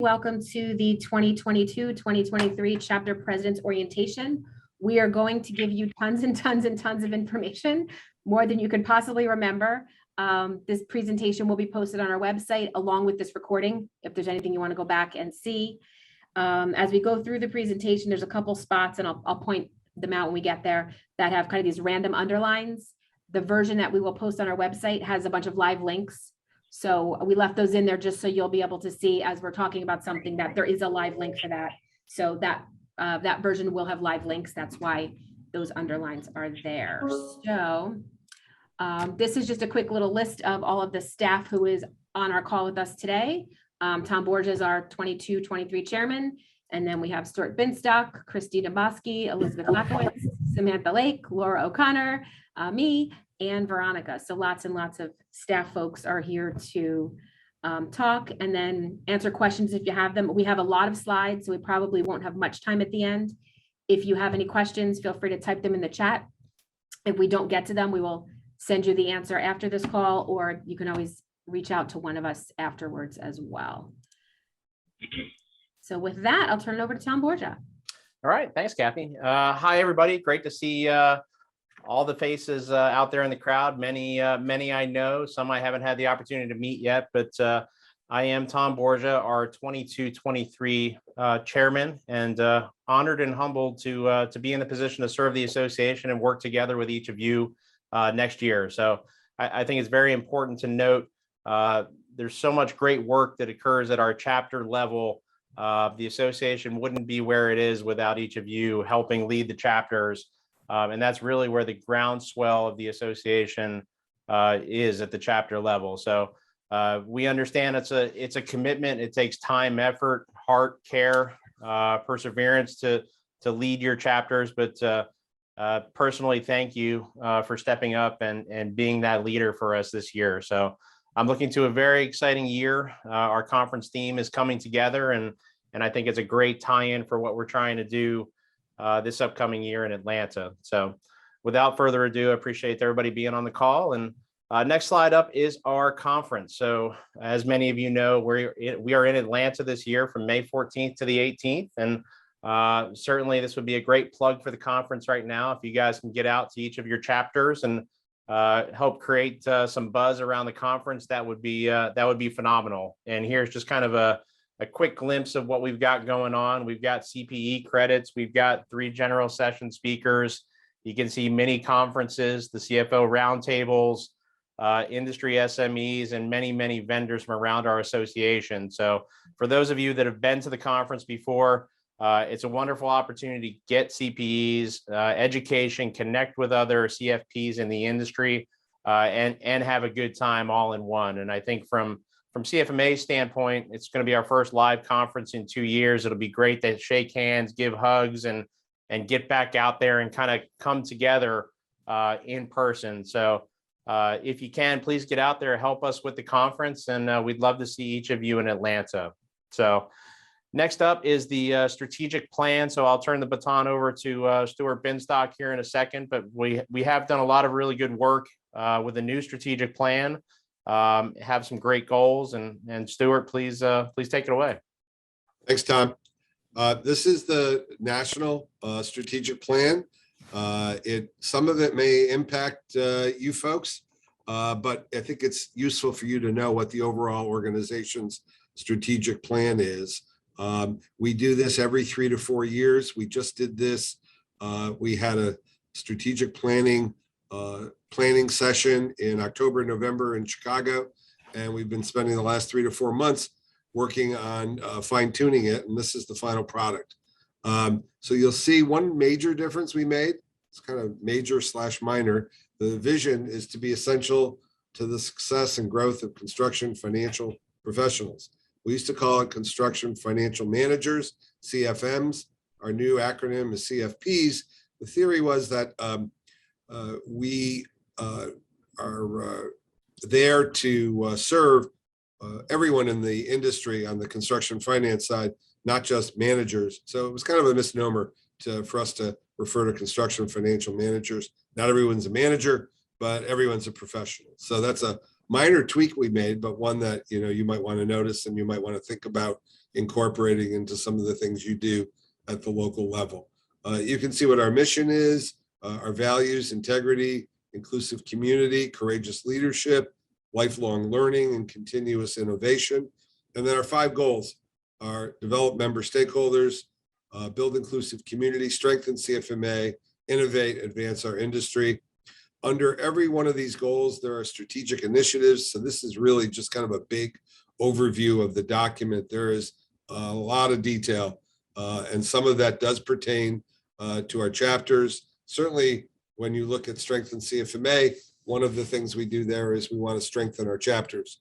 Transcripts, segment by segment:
Welcome to the 2022-2023 Chapter President's Orientation. We are going to give you tons and tons and tons of information, more than you could possibly remember. This presentation will be posted on our website along with this recording, if there's anything you want to go back and see. As we go through the presentation, there's a couple spots, and I'll point them out when we get there, that have kind of these random underlines. The version that we will post on our website has a bunch of live links. So we left those in there just so you'll be able to see as we're talking about something that there is a live link for that. So that version will have live links. That's why those underlines are there. So this is just a quick little list of all of the staff who is on our call with us today. Tom Borgia is our 22-23 chairman. And then we have Stuart Binstock, Christina Bosky, Elizabeth Lakowitz, Samantha Lake, Laura O'Connor, me, and Veronica. So lots and lots of staff folks are here to talk and then answer questions if you have them. We have a lot of slides, so we probably won't have much time at the end. If you have any questions, feel free to type them in the chat. If we don't get to them, we will send you the answer after this call, or you can always reach out to one of us afterwards as well. So with that, I'll turn it over to Tom Borgia. All right, thanks, Kathy. Hi, everybody. Great to see all the faces out there in the crowd. Many I know, some I haven't had the opportunity to meet yet, but I am Tom Borgia, our 22-23 chairman, and honored and humbled to be in the position to serve the association and work together with each of you next year. So I think it's very important to note there's so much great work that occurs at our chapter level. The association wouldn't be where it is without each of you helping lead the chapters. And that's really where the groundswell of the association is at the chapter level. So we understand it's a commitment. It takes time, effort, heart, care, perseverance to lead your chapters. But personally, thank you for stepping up and being that leader for us this year. So I'm looking to a very exciting year. Our conference theme is coming together, and I think it's a great tie-in for what we're trying to do this upcoming year in Atlanta. So without further ado, I appreciate everybody being on the call. And next slide up is our conference. So as many of you know, we are in Atlanta this year from May 14th to the 18th. And certainly this would be a great plug for the conference right now. If you guys can get out to each of your chapters and help create some buzz around the conference, that would be phenomenal. And here's just kind of a quick glimpse of what we've got going on. We've got CPE credits. We've got 3 general session speakers. You can see mini conferences, the CFO roundtables, industry SMEs, and many, many vendors from around our association. So for those of you that have been to the conference before, it's a wonderful opportunity to get CPEs, education, connect with other CFPs in the industry, and have a good time all in one. And I think from CFMA's standpoint, it's going to be our first live conference in 2 years. It'll be great to shake hands, give hugs, and get back out there and kind of come together in person. So if you can, please get out there, help us with the conference, and we'd love to see each of you in Atlanta. So next up is the strategic plan. So I'll turn the baton over to Stuart Binstock here in a second, but we have done a lot of really good work with the new strategic plan. Have some great goals, and Stuart, please take it away. Thanks, Tom. This is the national strategic plan. Some of it may impact you folks, but I think it's useful for you to know what the overall organization's strategic plan is. We do this every 3 to 4 years. We just did this. We had a strategic planning session in October, November in Chicago, and we've been spending the last 3 to 4 months working on fine tuning it, and this is the final product. So you'll see one major difference we made. It's kind of major/minor. The vision is to be essential to the success and growth of construction financial professionals. We used to call it construction financial managers, CFMs. Our new acronym is CFPs. The theory was that we are there to serve everyone in the industry on the construction finance side, not just managers. So it was kind of a misnomer for us to refer to construction financial managers. Not everyone's a manager, but everyone's a professional. So that's a minor tweak we made, but one that you might want to notice and you might want to think about incorporating into some of the things you do at the local level. You can see what our mission is, our values: integrity, inclusive community, courageous leadership, lifelong learning, and continuous innovation. And then our 5 goals are: develop member stakeholders, build inclusive community, strengthen CFMA, innovate, advance our industry. Under every one of these goals, there are strategic initiatives. So this is really just kind of a big overview of the document. There is a lot of detail, and some of that does pertain to our chapters. Certainly, when you look at strengthen CFMA, one of the things we do there is we want to strengthen our chapters.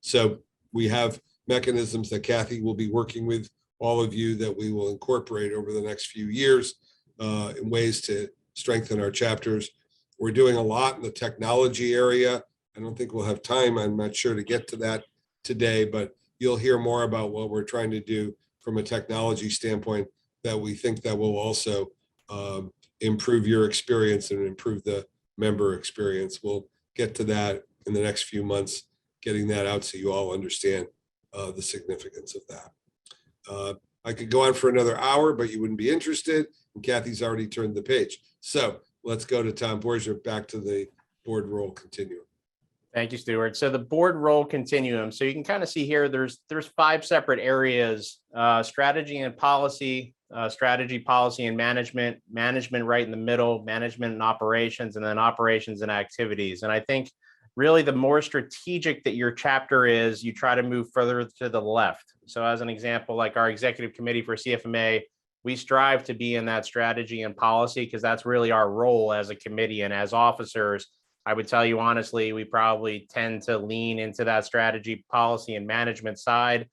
So we have mechanisms that Kathy will be working with all of you that we will incorporate over the next few years in ways to strengthen our chapters. We're doing a lot in the technology area. I don't think we'll have time, I'm not sure, to get to that today, but you'll hear more about what we're trying to do from a technology standpoint that we think that will also improve your experience and improve the member experience. We'll get to that in the next few months, getting that out so you all understand the significance of that. I could go on for another hour, but you wouldn't be interested, and Kathy's already turned the page. So let's go to Tom Borgia, back to the board role continuum. Thank you, Stuart. So the board role continuum. So you can kind of see here, there's 5 separate areas: strategy and policy, strategy, policy, and management, management right in the middle, management and operations, and then operations and activities. And I think really the more strategic that your chapter is, you try to move further to the left. So as an example, like our executive committee for CFMA, we strive to be in that strategy and policy because that's really our role as a committee. And as officers, I would tell you honestly, we probably tend to lean into that strategy, policy, and management side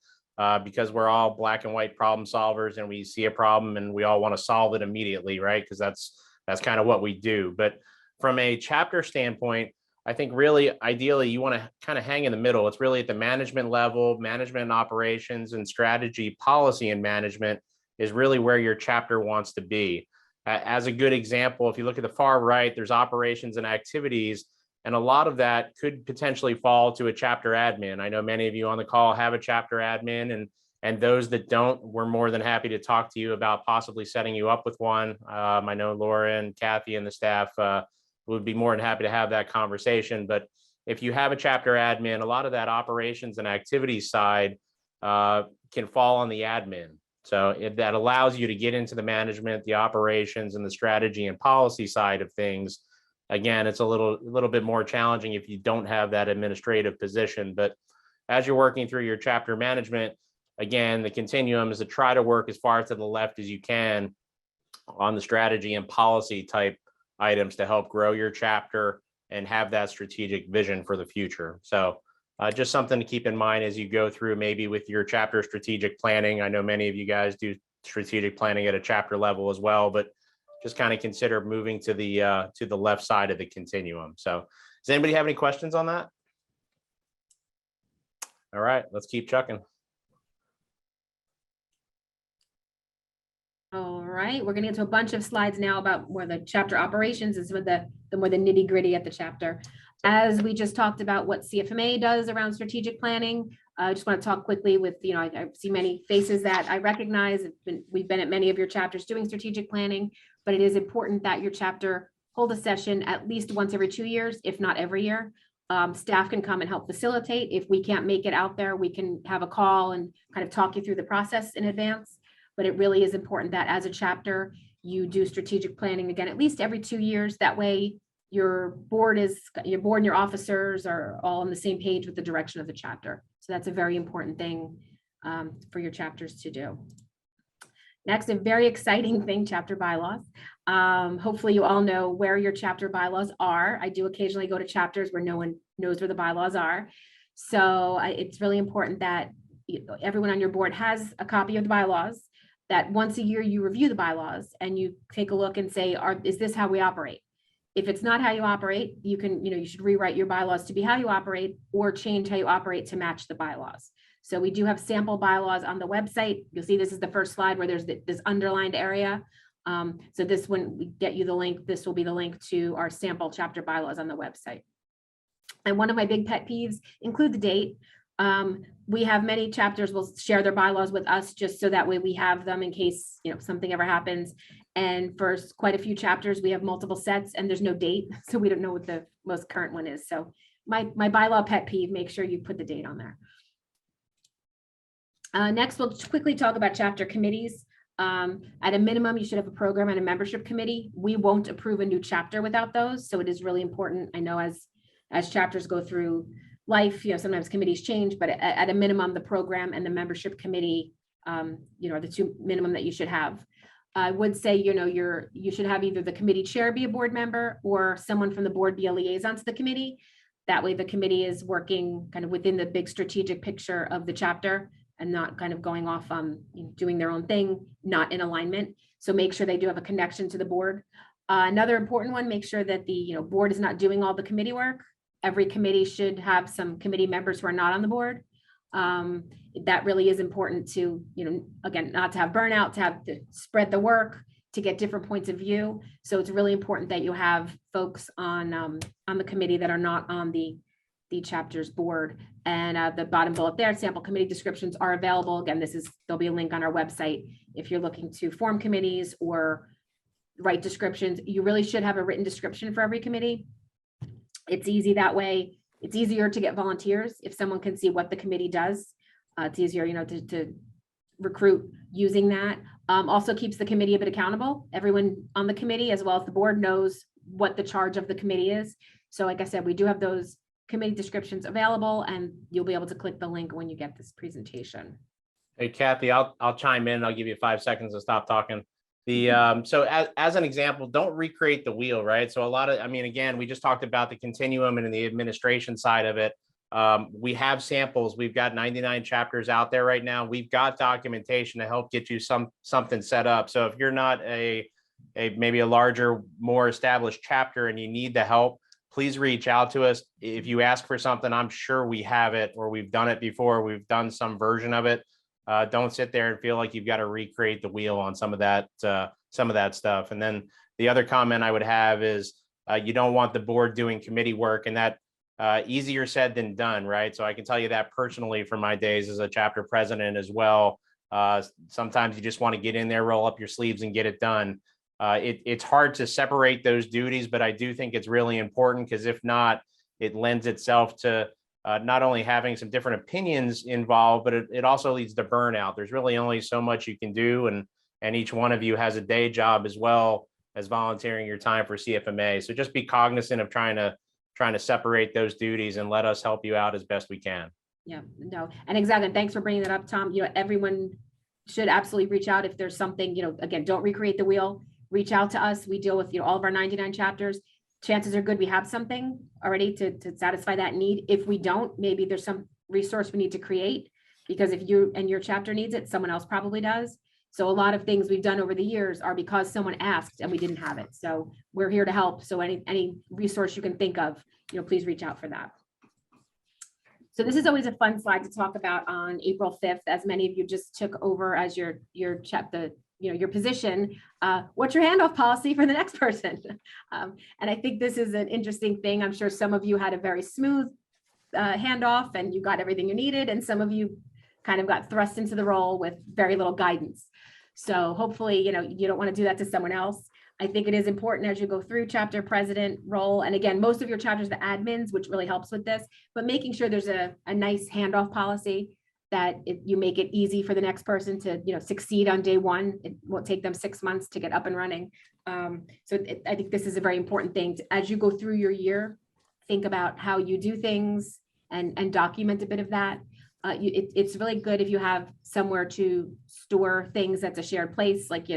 because we're all black and white problem solvers, and we see a problem and we all want to solve it immediately, right? Because that's kind of what we do. But from a chapter standpoint, I think really ideally you want to kind of hang in the middle. It's really at the management level, management and operations, and strategy, policy, and management is really where your chapter wants to be. As a good example, if you look at the far right, there's operations and activities, and a lot of that could potentially fall to a chapter admin. I know many of you on the call have a chapter admin, and those that don't, we're more than happy to talk to you about possibly setting you up with one. I know Laura and Kathy and the staff would be more than happy to have that conversation. But if you have a chapter admin, a lot of that operations and activities side can fall on the admin. So that allows you to get into the management, the operations, and the strategy and policy side of things. Again, it's a little bit more challenging if you don't have that administrative position. But as you're working through your chapter management, again, the continuum is to try to work as far to the left as you can on the strategy and policy type items to help grow your chapter and have that strategic vision for the future. So just something to keep in mind as you go through maybe with your chapter strategic planning. I know many of you guys do strategic planning at a chapter level as well, but just kind of consider moving to the left side of the continuum. So does anybody have any questions on that? All right, let's keep chucking. All right, we're going to get to a bunch of slides now about more the chapter operations is with the more the nitty gritty at the chapter. As we just talked about what CFMA does around strategic planning, I just want to talk quickly with, I see many faces that I recognize. We've been at many of your chapters doing strategic planning, but it is important that your chapter hold a session at least once every 2 years, if not every year. Staff can come and help facilitate. If we can't make it out there, we can have a call and kind of talk you through the process in advance. But it really is important that as a chapter, you do strategic planning again, at least every 2 years. That way your board and your officers are all on the same page with the direction of the chapter. So that's a very important thing for your chapters to do. Next, a very exciting thing, chapter bylaws. Hopefully you all know where your chapter bylaws are. I do occasionally go to chapters where no one knows where the bylaws are. So it's really important that everyone on your board has a copy of the bylaws, that once a year you review the bylaws and you take a look and say, is this how we operate? If it's not how you operate, you should rewrite your bylaws to be how you operate or change how you operate to match the bylaws. So we do have sample bylaws on the website. You'll see this is the first slide where there's this underlined area. So this, when we get you the link, this will be the link to our sample chapter bylaws on the website. And one of my big pet peeves include the date. we have many chapters will share their bylaws with us just so that way we have them in case, something ever happens. And for quite a few chapters, we have multiple sets and there's no date. So we don't know what the most current one is. So my bylaw pet peeve, make sure you put the date on there. Next, we'll quickly talk about chapter committees. At a minimum, you should have a program and a membership committee. We won't approve a new chapter without those. So it is really important. I know as chapters go through life, sometimes committees change, but at a minimum, the program and the membership committee, are the two minimum that you should have. I would say, you should have either the committee chair be a board member or someone from the board be a liaison to the committee. That way the committee is working kind of within the big strategic picture of the chapter and not kind of going off doing their own thing, not in alignment. So make sure they do have a connection to the board. Another important one, make sure that the board is not doing all the committee work. Every committee should have some committee members who are not on the board. That really is important to, again, not to have burnout, to spread the work, to get different points of view. So it's really important that you have folks on the committee that are not on the chapter's board. And the bottom bullet there, sample committee descriptions are available. Again, there'll be a link on our website if you're looking to form committees or write descriptions. You really should have a written description for every committee. It's easy that way. It's easier to get volunteers if someone can see what the committee does. It's easier, to recruit using that. Also keeps the committee a bit accountable. Everyone on the committee, as well as the board, knows what the charge of the committee is. So like I said, we do have those committee descriptions available, and you'll be able to click the link when you get this presentation. Hey, Kathy, I'll chime in. I'll give you 5 seconds to stop talking. So as an example, don't recreate the wheel, right? So again, we just talked about the continuum and the administration side of it. We have samples. We've got 99 chapters out there right now. We've got documentation to help get you something set up. So if you're not maybe a larger, more established chapter and you need the help, please reach out to us. If you ask for something, I'm sure we have it, or we've done it before. We've done some version of it. Don't sit there and feel like you've got to recreate the wheel on some of that stuff. And then the other comment I would have is you don't want the board doing committee work, and that easier said than done, right? So I can tell you that personally from my days as a chapter president as well. Sometimes you just want to get in there, roll up your sleeves and get it done. It's hard to separate those duties, but I do think it's really important, because if not, it lends itself to not only having some different opinions involved, but it also leads to burnout. There's really only so much you can do, and each one of you has a day job as well as volunteering your time for CFMA. So just be cognizant of trying to separate those duties, and let us help you out as best we can. Yeah, no, and exactly. Thanks for bringing that up, Tom. Everyone should absolutely reach out if there's something, again, don't recreate the wheel. Reach out to us. We deal with all of our 99 chapters. Chances are good we have something already to satisfy that need. If we don't, maybe there's some resource we need to create, because if you and your chapter needs it, someone else probably does. So a lot of things we've done over the years are because someone asked and we didn't have it. So we're here to help. So any resource you can think of, please reach out for that. So this is always a fun slide to talk about on April 5th, as many of you just took over as your chapter, your position. What's your handoff policy for the next person? And I think this is an interesting thing. I'm sure some of you had a very smooth handoff and you got everything you needed, and some of you kind of got thrust into the role with very little guidance. So hopefully, you don't want to do that to someone else. I think it is important as you go through chapter president role. And again, most of your chapters, the admins, which really helps with this, but making sure there's a nice handoff policy that you make it easy for the next person to, succeed on day one. It won't take them 6 months to get up and running. I think this is a very important thing as you go through your year, think about how you do things and document a bit of that. It's really good if you have somewhere to store things that's a shared place, like,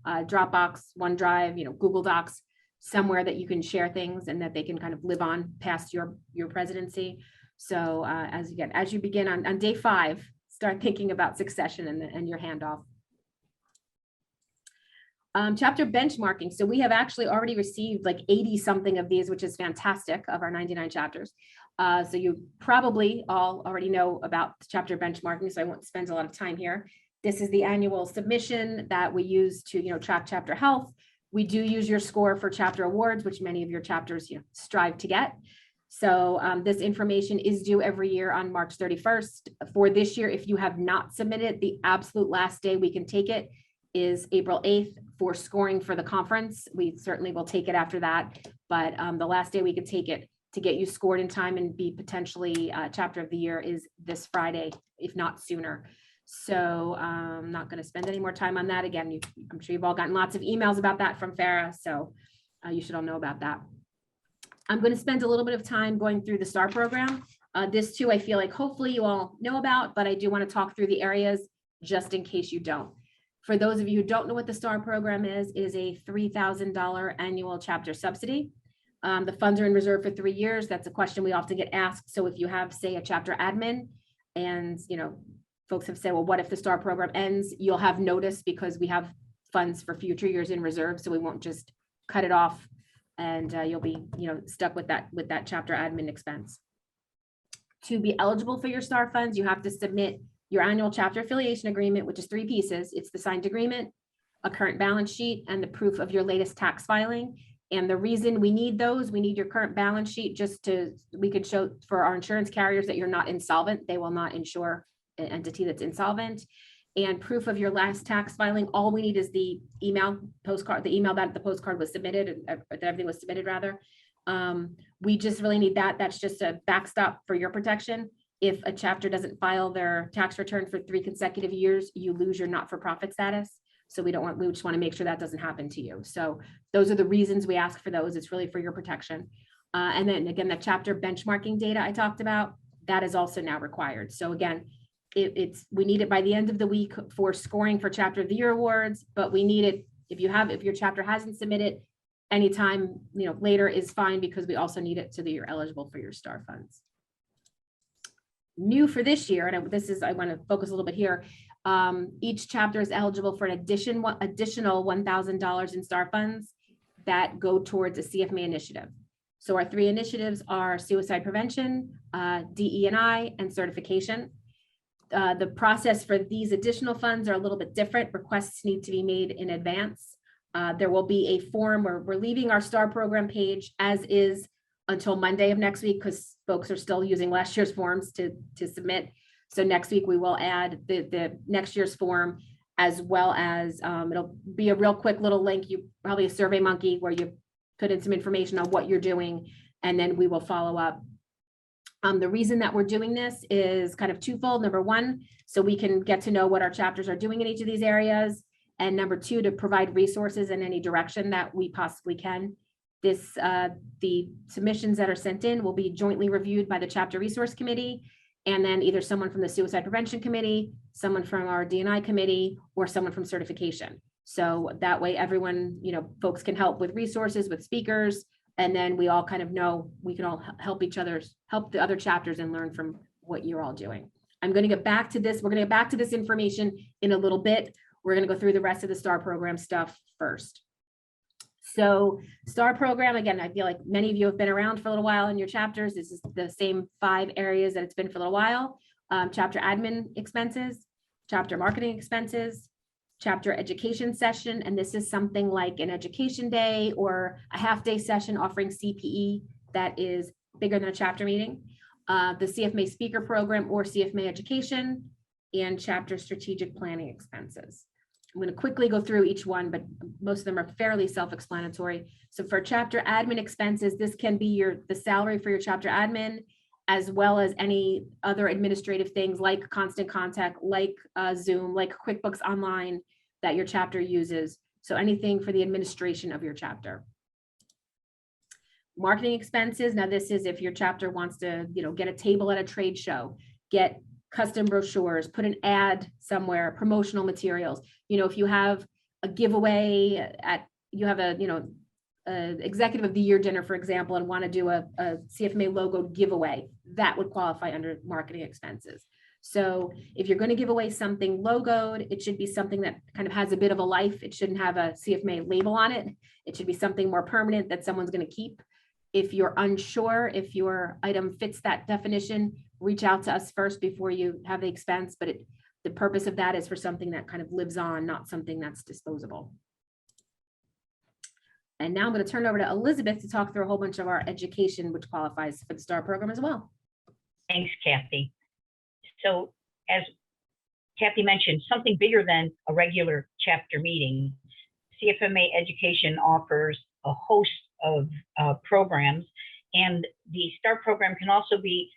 Dropbox, OneDrive, Google Docs, somewhere that you can share things and that they can kind of live on past your presidency. So as you begin on day 5, start thinking about succession and your handoff. Chapter benchmarking. So we have actually already received like 80 something of these, which is fantastic, of our 99 chapters. So you probably all already know about chapter benchmarking, so I won't spend a lot of time here. This is the annual submission that we use to, track chapter health. We do use your score for chapter awards, which many of your chapters strive to get. So this information is due every year on March 31st. For this year, if you have not submitted, the absolute last day we can take it is April 8th for scoring for the conference. We certainly will take it after that, but the last day we could take it to get you scored in time and be potentially chapter of the year is this Friday, if not sooner. So I'm not going to spend any more time on that. Again, I'm sure you've all gotten lots of emails about that from Farah, so you should all know about that. I'm going to spend a little bit of time going through the STAR program. This too, I feel like hopefully you all know about, but I do want to talk through the areas just in case you don't. For those of you who don't know what the STAR program is, it is a $3,000 annual chapter subsidy. The funds are in reserve for 3 years. That's a question we often get asked. So if you have, say, a chapter admin and, folks have said, well, what if the STAR program ends? You'll have notice because we have funds for future years in reserve. So we won't just cut it off and you'll be, stuck with that chapter admin expense. To be eligible for your STAR funds, you have to submit your annual chapter affiliation agreement, which is 3 pieces. It's the signed agreement, a current balance sheet, and the proof of your latest tax filing. And the reason we need those, we need your current balance sheet we could show for our insurance carriers that you're not insolvent. They will not insure an entity that's insolvent. And proof of your last tax filing. All we need is the email postcard, the email that the postcard was submitted, that everything was submitted rather. We just really need that. That's just a backstop for your protection. If a chapter doesn't file their tax return for 3 consecutive years, you lose your not-for-profit status. So we just want to make sure that doesn't happen to you. So those are the reasons we ask for those. It's really for your protection. And then again, the chapter benchmarking data I talked about, that is also now required. So again, we need it by the end of the week for scoring for chapter of the year awards, but we need it if your chapter hasn't submitted anytime, later is fine, because we also need it so that you're eligible for your STAR funds. New for this year, and I want to focus a little bit here. Each chapter is eligible for an additional $1,000 in STAR funds that go towards a CFMA initiative. So our 3 initiatives are suicide prevention, DE&I, and certification. The process for these additional funds are a little bit different. Requests need to be made in advance. There will be a form where we're leaving our STAR program page as is until Monday of next week, because folks are still using last year's forms to submit. So next week we will add the next year's form, as well as it'll be a real quick little link, probably a Survey Monkey, where you put in some information on what you're doing, and then we will follow up. The reason that we're doing this is kind of twofold. Number one, so we can get to know what our chapters are doing in each of these areas. And number 2, to provide resources in any direction that we possibly can. The submissions that are sent in will be jointly reviewed by the Chapter Resource Committee, and then either someone from the Suicide Prevention Committee, someone from our D&I committee, or someone from certification. So that way everyone, folks can help with resources, with speakers, and then we all kind of know we can all help the other chapters and learn from what you're all doing. I'm going to get back to this. We're going to get back to this information in a little bit. We're going to go through the rest of the STAR program stuff first. So STAR program, again, I feel like many of you have been around for a little while in your chapters. This is the same 5 areas that it's been for a little while. Chapter admin expenses, chapter marketing expenses, chapter education session, and this is something like an education day or a half-day session offering CPE that is bigger than a chapter meeting. The CFMA speaker program or CFMA education, and chapter strategic planning expenses. I'm going to quickly go through each one, but most of them are fairly self-explanatory. So for chapter admin expenses, this can be the salary for your chapter admin, as well as any other administrative things like Constant Contact, like Zoom, like QuickBooks Online that your chapter uses. So anything for the administration of your chapter. Marketing expenses. Now this is if your chapter wants to, get a table at a trade show, get custom brochures, put an ad somewhere, promotional materials. If you have a giveaway you have a executive of the year dinner, for example, and want to do a CFMA logo giveaway, that would qualify under marketing expenses. So if you're going to give away something logoed, it should be something that kind of has a bit of a life. It shouldn't have a CFMA label on it. It should be something more permanent that someone's going to keep. If you're unsure if your item fits that definition, reach out to us first before you have the expense, but the purpose of that is for something that kind of lives on, not something that's disposable. And now I'm going to turn over to Elizabeth to talk through a whole bunch of our education, which qualifies for the STAR program as well. Thanks, Kathy. So as Kathy mentioned, something bigger than a regular chapter meeting, CFMA Education offers a host of programs, and the STAR program can also be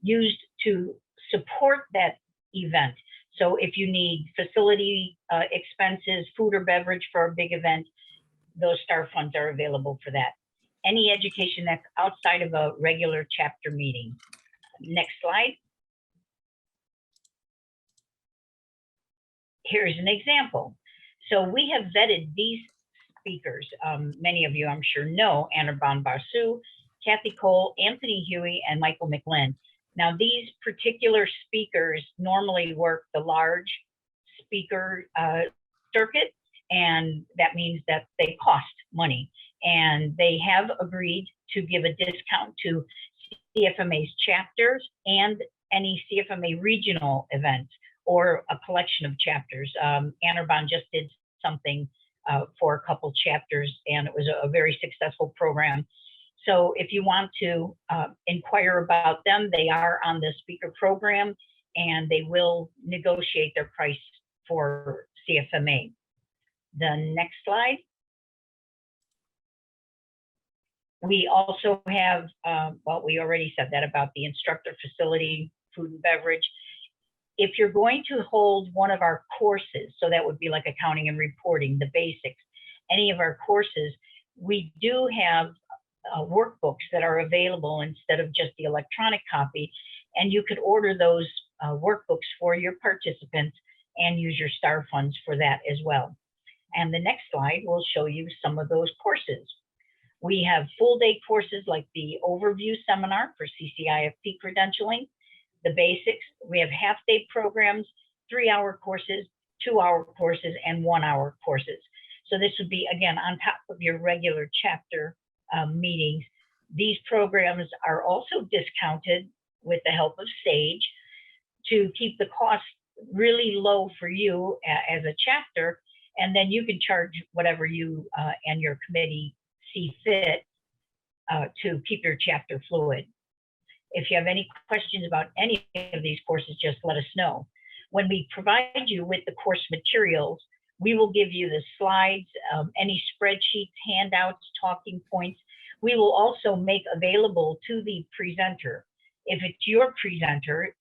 used to support that event. So if you need facility expenses, food or beverage for a big event, those STAR funds are available for that. Any education that's outside of a regular chapter meeting. Next slide. Here's an example. So we have vetted these speakers. Many of you, I'm sure, know Anirban Basu, Kathy Cole, Anthony Huey, and Michael McLinn. Now, these particular speakers normally work the large speaker circuit, and that means that they cost money. And they have agreed to give a discount to CFMA's chapters and any CFMA regional events or a collection of chapters. Anirban just did something for a couple chapters, and it was a very successful program. So if you want to inquire about them, they are on the speaker program, and they will negotiate their price for CFMA. The next slide. We also have, well, we already said that about the instructor facility, food and beverage. If you're going to hold one of our courses, so that would be like accounting and reporting, the basics, any of our courses, we do have workbooks that are available instead of just the electronic copy, and you could order those workbooks for your participants and use your STAR funds for that as well. And the next slide will show you some of those courses. We have full day courses like the overview seminar for CCIFP credentialing, the basics. We have half day programs, 3-hour courses, 2-hour courses, and 1-hour courses. So this would be, again, on top of your regular chapter meetings. These programs are also discounted with the help of Sage to keep the cost really low for you as a chapter, and then you can charge whatever you and your committee see fit to keep your chapter fluid. If you have any questions about any of these courses, just let us know. When we provide you with the course materials, we will give you the slides, any spreadsheets, handouts, talking points. We will also make available to the presenter. If it's your presenter,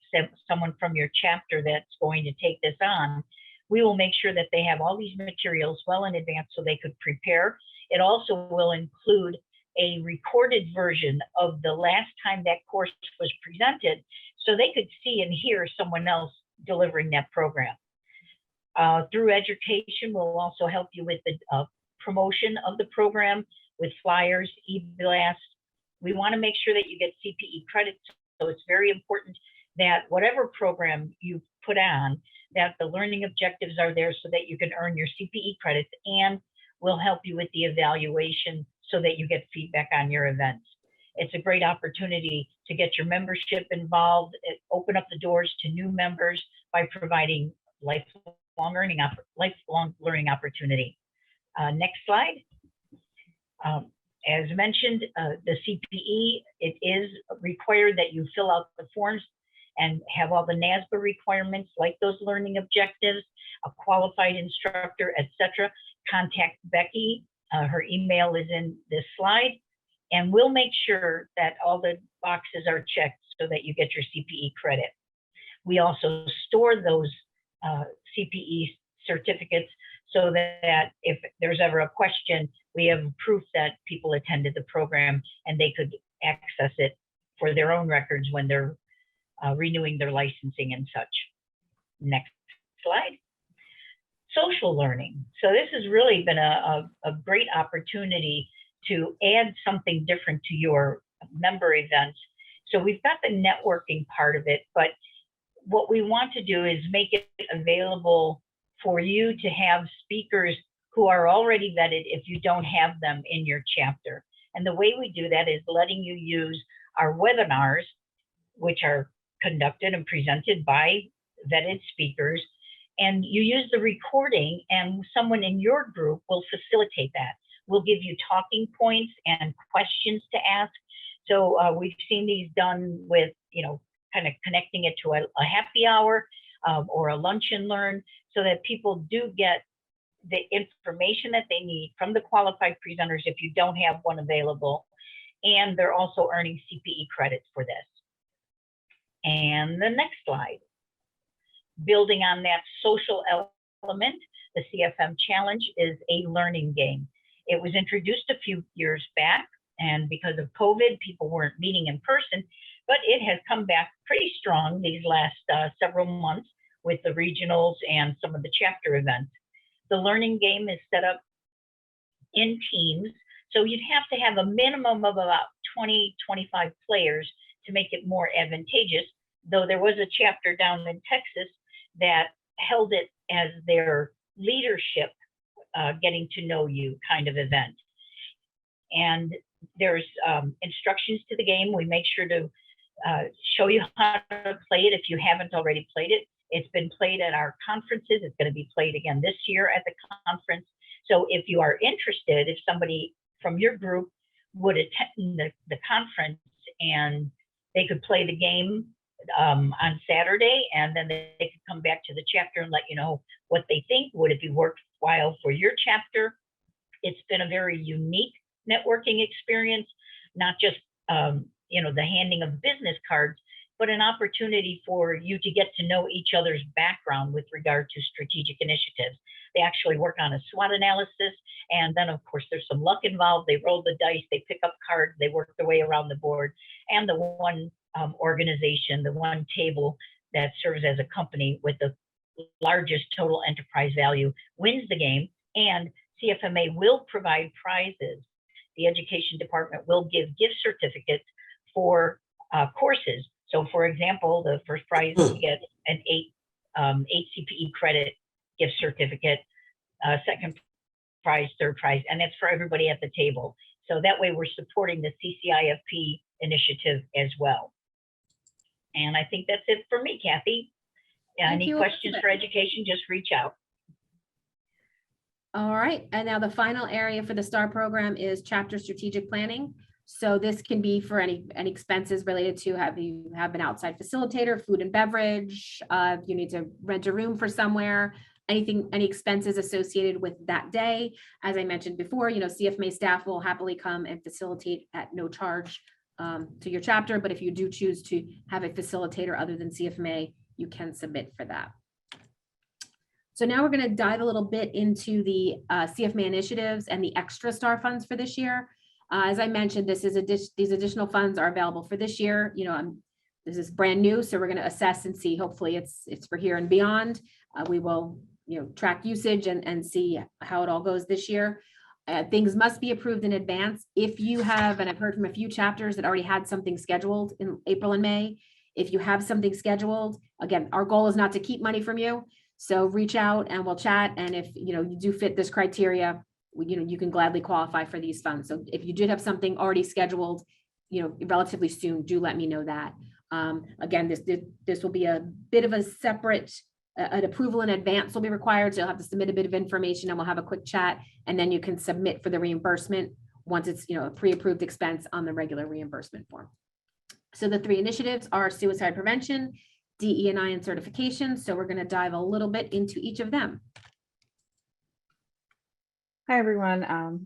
someone from your chapter that's going to take this on, we will make sure that they have all these materials well in advance so they could prepare. It also will include a recorded version of the last time that course was presented so they could see and hear someone else delivering that program. Through education, we'll also help you with the promotion of the program with flyers, e-blasts. We want to make sure that you get CPE credits, so it's very important that whatever program you put on, that the learning objectives are there so that you can earn your CPE credits, and we'll help you with the evaluation so that you get feedback on your events. It's a great opportunity to get your membership involved, open up the doors to new members by providing lifelong learning opportunity. Next slide. As mentioned, the CPE, it is required that you fill out the forms and have all the NASBA requirements like those learning objectives, a qualified instructor, etc. Contact Becky. Her email is in this slide, and we'll make sure that all the boxes are checked so that you get your CPE credit. We also store those CPE certificates so that if there's ever a question, we have proof that people attended the program and they could access it for their own records when they're renewing their licensing and such. Next slide. Social learning. So this has really been a great opportunity to add something different to your member events. So we've got the networking part of it, but what we want to do is make it available for you to have speakers who are already vetted if you don't have them in your chapter. And the way we do that is letting you use our webinars, which are conducted and presented by vetted speakers, and you use the recording and someone in your group will facilitate that. We'll give you talking points and questions to ask. So we've seen these done with, kind of connecting it to a happy hour or a lunch and learn, so that people do get the information that they need from the qualified presenters if you don't have one available. And they're also earning CPE credits for this. And the next slide. Building on that social element, the CFM Challenge is a learning game. It was introduced a few years back, and because of COVID, people weren't meeting in person, but it has come back pretty strong these last several months with the regionals and some of the chapter events. The learning game is set up in teams, so you'd have to have a minimum of about 20, 25 players to make it more advantageous, though there was a chapter down in Texas that held it as their leadership, getting to know you kind of event. And there's instructions to the game. We make sure to show you how to play it if you haven't already played it. It's been played at our conferences. It's going to be played again this year at the conference. So if you are interested, if somebody from your group would attend the conference and they could play the game on Saturday, and then they could come back to the chapter and let you know what they think. Would it be worthwhile for your chapter? It's been a very unique networking experience, not just the handing of business cards, but an opportunity for you to get to know each other's background with regard to strategic initiatives. They actually work on a SWOT analysis, and then of course there's some luck involved. They roll the dice, they pick up cards, they work their way around the board, and the one organization, the one table that serves as a company with the largest total enterprise value wins the game, and CFMA will provide prizes. The education department will give gift certificates for courses. So for example, the first prize will get an 8 CPE credit gift certificate, second prize, third prize, and that's for everybody at the table. So that way we're supporting the CCIFP initiative as well. And I think that's it for me, Kathy. Any questions for education, just reach out. All right, and now the final area for the STAR program is chapter strategic planning. So this can be for any expenses related to have an outside facilitator, food and beverage, you need to rent a room for somewhere, any expenses associated with that day. As I mentioned before, CFMA staff will happily come and facilitate at no charge to your chapter, but if you do choose to have a facilitator other than CFMA, you can submit for that. So now we're going to dive a little bit into the CFMA initiatives and the extra STAR funds for this year. As I mentioned, these additional funds are available for this year. This is brand new, so we're going to assess and see. Hopefully, it's for here and beyond. We will, track usage and see how it all goes this year. Things must be approved in advance. If you have, and I've heard from a few chapters that already had something scheduled in April and May. If you have something scheduled, again, our goal is not to keep money from you. So reach out and we'll chat. And if you do fit this criteria, you can gladly qualify for these funds. So if you did have something already scheduled, relatively soon, do let me know that. Again, this will be a bit of a separate, an approval in advance will be required. So you'll have to submit a bit of information and we'll have a quick chat, and then you can submit for the reimbursement once it's a pre-approved expense on the regular reimbursement form. So the 3 initiatives are suicide prevention, DE&I, and certification. So we're going to dive a little bit into each of them. Hi, everyone.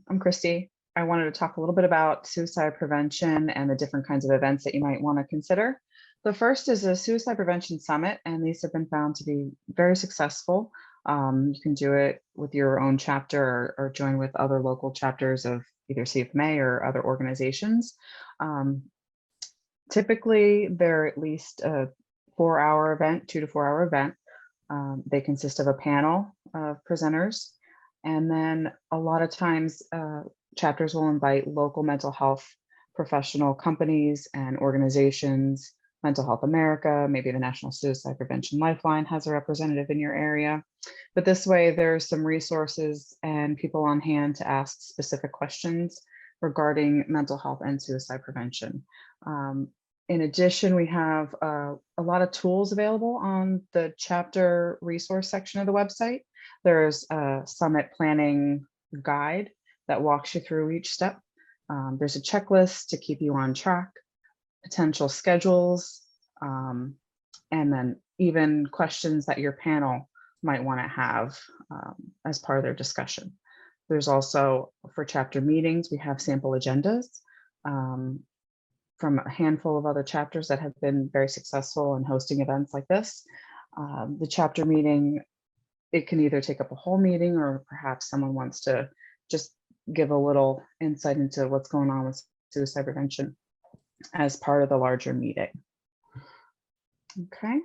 I'm Christy. I wanted to talk a little bit about suicide prevention and the different kinds of events that you might want to consider. The first is a Suicide Prevention Summit, and these have been found to be very successful. You can do it with your own chapter or join with other local chapters of either CFMA or other organizations. Typically, they're at least a 4-hour event, 2 to 4 hour event. They consist of a panel of presenters. And then a lot of times chapters will invite local mental health professional companies and organizations, Mental Health America, maybe the National Suicide Prevention Lifeline has a representative in your area. But this way there's some resources and people on hand to ask specific questions regarding mental health and suicide prevention. In addition, we have a lot of tools available on the chapter resource section of the website. There's a summit planning guide that walks you through each step. There's a checklist to keep you on track, potential schedules, and then even questions that your panel might want to have as part of their discussion. There's also, for chapter meetings, we have sample agendas from a handful of other chapters that have been very successful in hosting events like this. The chapter meeting, it can either take up a whole meeting, or perhaps someone wants to just give a little insight into what's going on with suicide prevention as part of the larger meeting. Okay.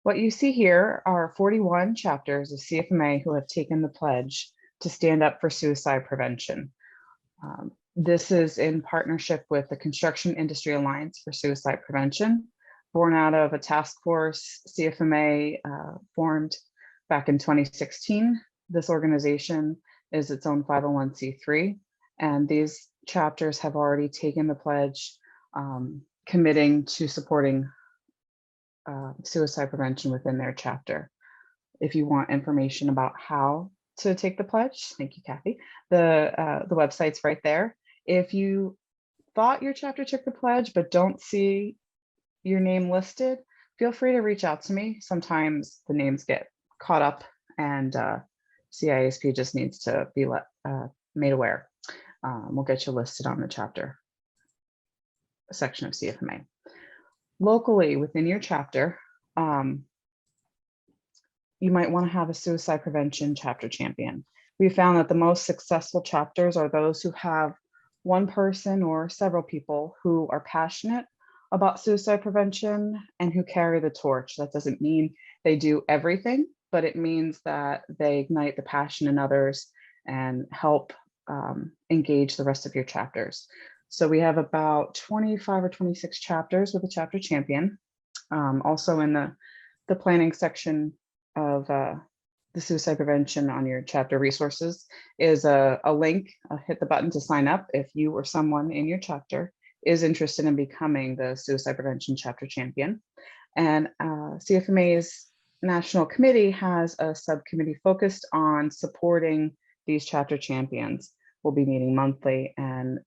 What you see here are 41 chapters of CFMA who have taken the pledge to stand up for suicide prevention. This is in partnership with the Construction Industry Alliance for Suicide Prevention, born out of a task force CFMA formed back in 2016. This organization is its own 501c3, and these chapters have already taken the pledge, committing to supporting suicide prevention within their chapter. If you want information about how to take the pledge, thank you, Kathy, the website's right there. If you thought your chapter took the pledge but don't see your name listed, feel free to reach out to me. Sometimes the names get caught up, and CISP just needs to be made aware. We'll get you listed on the chapter section of CFMA. Locally within your chapter, you might want to have a suicide prevention chapter champion. We found that the most successful chapters are those who have one person or several people who are passionate about suicide prevention and who carry the torch. That doesn't mean they do everything, but it means that they ignite the passion in others and help engage the rest of your chapters. So we have about 25 or 26 chapters with a chapter champion. Also in the planning section of the suicide prevention on your chapter resources is a link. Hit the button to sign up if you or someone in your chapter is interested in becoming the suicide prevention chapter champion. And CFMA's National Committee has a subcommittee focused on supporting these chapter champions. We'll be meeting monthly and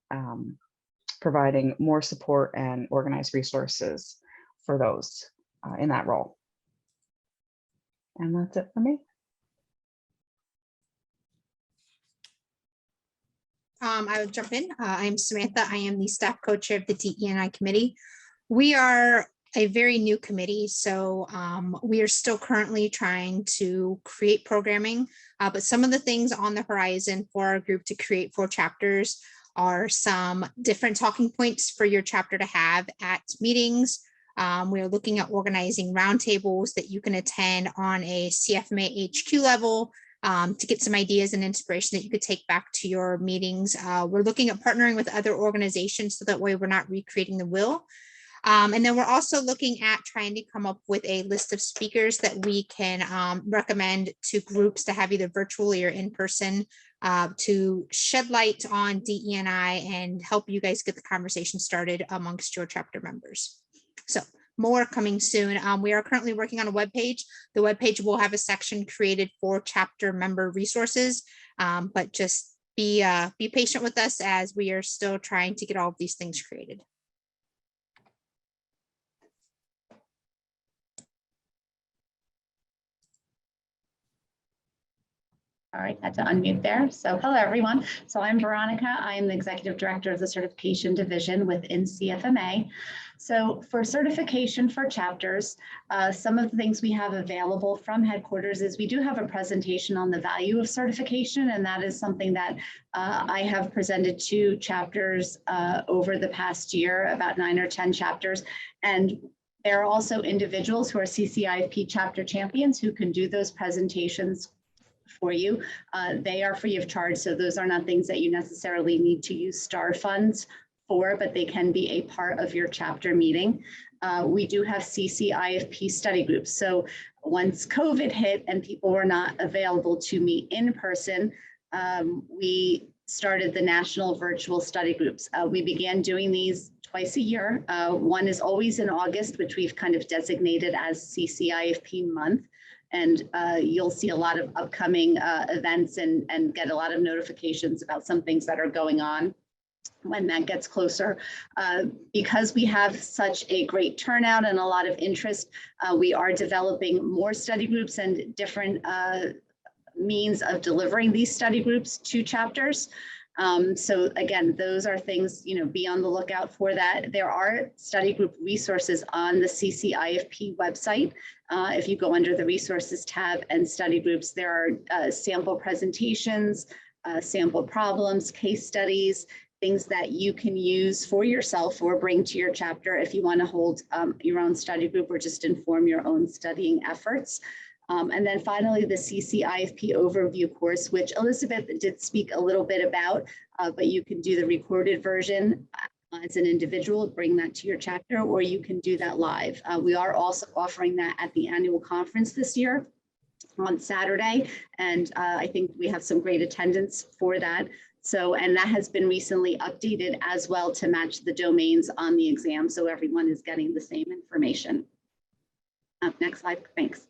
providing more support and organized resources for those in that role. And that's it for me. I will jump in. I'm Samantha. I am the staff co-chair of the DE&I committee. We are a very new committee, so we are still currently trying to create programming, but some of the things on the horizon for our group to create 4 chapters are some different talking points for your chapter to have at meetings. We are looking at organizing roundtables that you can attend on a CFMA HQ level to get some ideas and inspiration that you could take back to your meetings. We're looking at partnering with other organizations so that way we're not recreating the wheel. And then we're also looking at trying to come up with a list of speakers that we can recommend to groups to have either virtually or in person to shed light on DE&I and help you guys get the conversation started amongst your chapter members. So more coming soon. We are currently working on a webpage. The webpage will have a section created for chapter member resources, but just be patient with us as we are still trying to get all of these things created. All right, had to unmute there. So hello, everyone. So I'm Veronica. I am the Executive Director of the Certification Division within CFMA. So for certification for chapters, some of the things we have available from headquarters is we do have a presentation on the value of certification, and that is something that I have presented to chapters over the past year, about 9 or 10 chapters. And there are also individuals who are CCIP chapter champions who can do those presentations for you. They are free of charge, so those are not things that you necessarily need to use STAR funds for, but they can be a part of your chapter meeting. We do have CCIFP study groups. So once COVID hit and people were not available to meet in person, we started the national virtual study groups. We began doing these twice a year. One is always in August, which we've kind of designated as CCIFP month. And you'll see a lot of upcoming events and get a lot of notifications about some things that are going on when that gets closer. Because we have such a great turnout and a lot of interest, we are developing more study groups and different means of delivering these study groups to chapters. So again, those are things, be on the lookout for that. There are study group resources on the CCIFP website. If you go under the resources tab and study groups, there are sample presentations, sample problems, case studies, things that you can use for yourself or bring to your chapter if you want to hold your own study group or just inform your own studying efforts. And then finally, the CCIFP overview course, which Elizabeth did speak a little bit about, but you can do the recorded version as an individual, bring that to your chapter, or you can do that live. We are also offering that at the annual conference this year on Saturday, and I think we have some great attendance for that. So, and that has been recently updated as well to match the domains on the exam, so everyone is getting the same information. Next slide, thanks.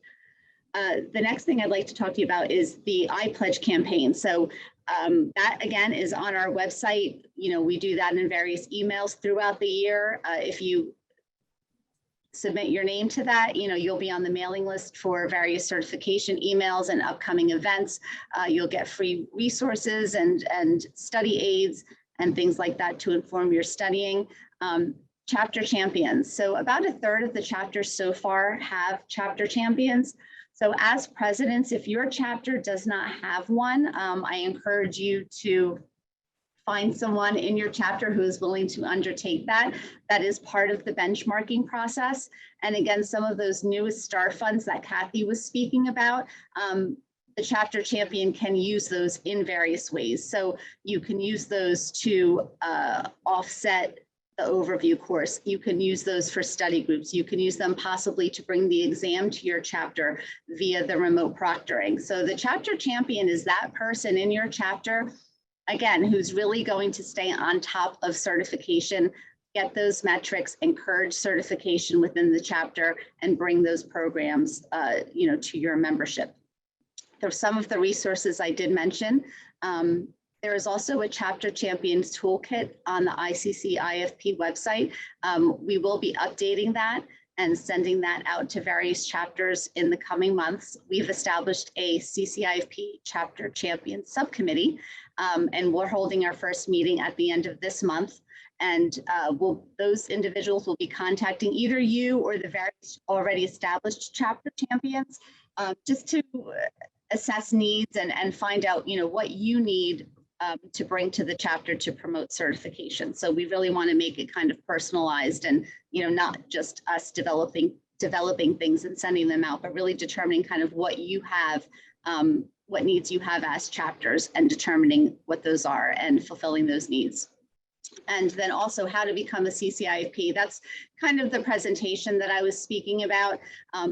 The next thing I'd like to talk to you about is the I Pledge campaign. So that again is on our website. We do that in various emails throughout the year. If you submit your name to that, you'll be on the mailing list for various certification emails and upcoming events. You'll get free resources and study aids and things like that to inform your studying. Chapter champions. So about a third of the chapters so far have chapter champions. So as presidents, if your chapter does not have one, I encourage you to find someone in your chapter who is willing to undertake that. That is part of the benchmarking process. And again, some of those newest STAR funds that Kathy was speaking about, the chapter champion can use those in various ways. So you can use those to offset the overview course. You can use those for study groups. You can use them possibly to bring the exam to your chapter via the remote proctoring. So the chapter champion is that person in your chapter, again, who's really going to stay on top of certification, get those metrics, encourage certification within the chapter, and bring those programs to your membership. There's some of the resources I did mention. There is also a Chapter Champions Toolkit on the ICC-IFP website. We will be updating that and sending that out to various chapters in the coming months. We've established a CCIFP Chapter Champions Subcommittee, and we're holding our first meeting at the end of this month. And those individuals will be contacting either you or the various already established chapter champions just to assess needs and find out what you need to bring to the chapter to promote certification. So we really want to make it kind of personalized and, not just us developing things and sending them out, but really determining kind of what you have, what needs you have as chapters and determining what those are and fulfilling those needs. And then also how to become a CCIFP. That's kind of the presentation that I was speaking about.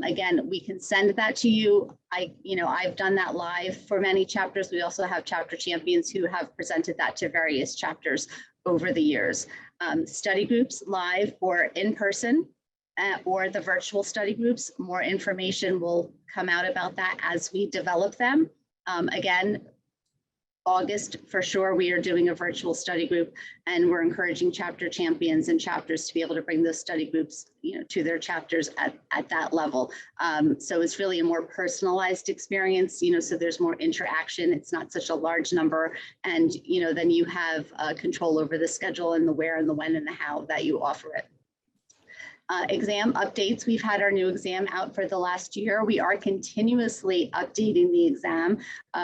Again, we can send that to you. I've done that live for many chapters. We also have chapter champions who have presented that to various chapters over the years. Study groups live or in person or the virtual study groups. More information will come out about that as we develop them. Again, August, for sure, we are doing a virtual study group, and we're encouraging chapter champions and chapters to be able to bring those study groups, to their chapters at that level. So it's really a more personalized experience, so there's more interaction. It's not such a large number, and then you have control over the schedule and the where and the when and the how that you offer it. Exam updates. We've had our new exam out for the last year. We are continuously updating the exam.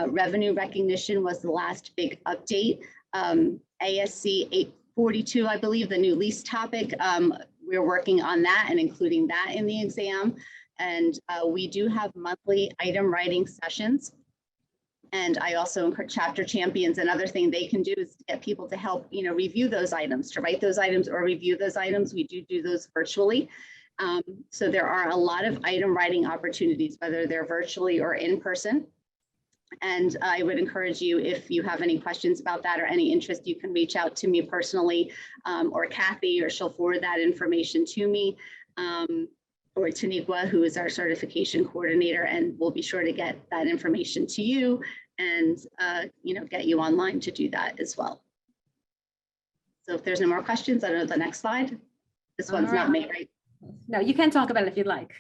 Revenue recognition was the last big update. ASC 842, I believe, the new lease topic. We're working on that and including that in the exam. And we do have monthly item writing sessions. And I also encourage chapter champions. Another thing they can do is get people to help, review those items, to write those items or review those items. We do those virtually. So there are a lot of item writing opportunities, whether they're virtually or in person. And I would encourage you, if you have any questions about that or any interest, you can reach out to me personally or Kathy, or she'll forward that information to me, or Taniqua, who is our certification coordinator, and we'll be sure to get that information to you and get you online to do that as well. So if there's no more questions, I know the next slide. This one's not me, right? No, you can talk about it if you'd like.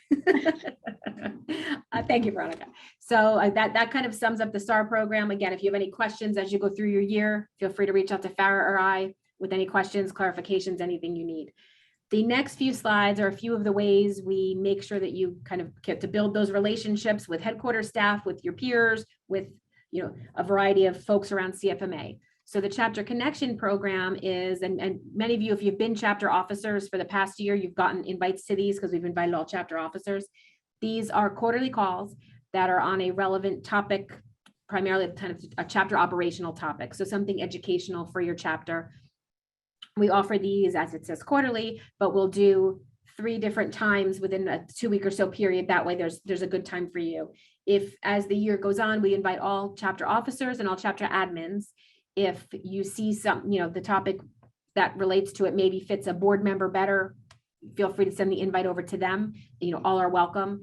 Thank you, Veronica. So that kind of sums up the STAR program. Again, if you have any questions as you go through your year, feel free to reach out to Farah or I with any questions, clarifications, anything you need. The next few slides are a few of the ways we make sure that you kind of get to build those relationships with headquarters staff, with your peers, with a variety of folks around CFMA. So the Chapter Connection program is, and many of you, if you've been chapter officers for the past year, you've gotten invites to these because we've invited all chapter officers. These are quarterly calls that are on a relevant topic, primarily kind of a chapter operational topic. So something educational for your chapter. We offer these, as it says, quarterly, but we'll do 3 different times within a 2-week or so period. That way there's a good time for you. If as the year goes on, we invite all chapter officers and all chapter admins. If you see some, the topic that relates to it maybe fits a board member better, feel free to send the invite over to them. All are welcome.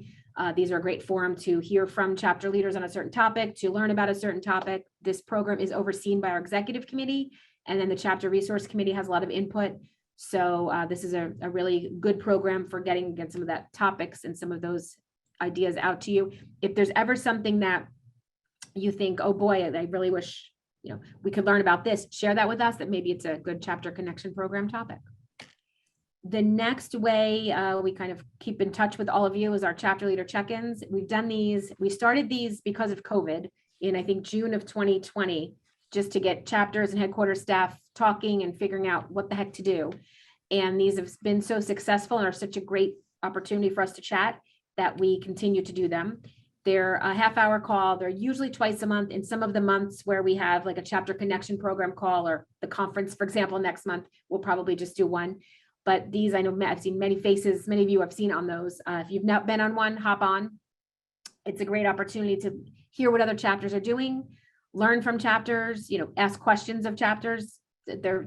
These are a great forum to hear from chapter leaders on a certain topic, to learn about a certain topic. This program is overseen by our executive committee, and then the chapter resource committee has a lot of input. So this is a really good program for getting some of that topics and some of those ideas out to you. If there's ever something that you think, oh boy, I really wish we could learn about this, share that with us, that maybe it's a good chapter connection program topic. The next way we kind of keep in touch with all of you is our chapter leader check-ins. We've done these, we started these because of COVID in, I think, June of 2020, just to get chapters and headquarters staff talking and figuring out what the heck to do. And these have been so successful and are such a great opportunity for us to chat that we continue to do them. They're a half-hour call. They're usually twice a month. In some of the months where we have like a chapter connection program call, or the conference, for example, next month, we'll probably just do one. But these, I know I've seen many faces, many of you have seen on those. If you've not been on one, hop on. It's a great opportunity to hear what other chapters are doing, learn from chapters, ask questions of chapters. They're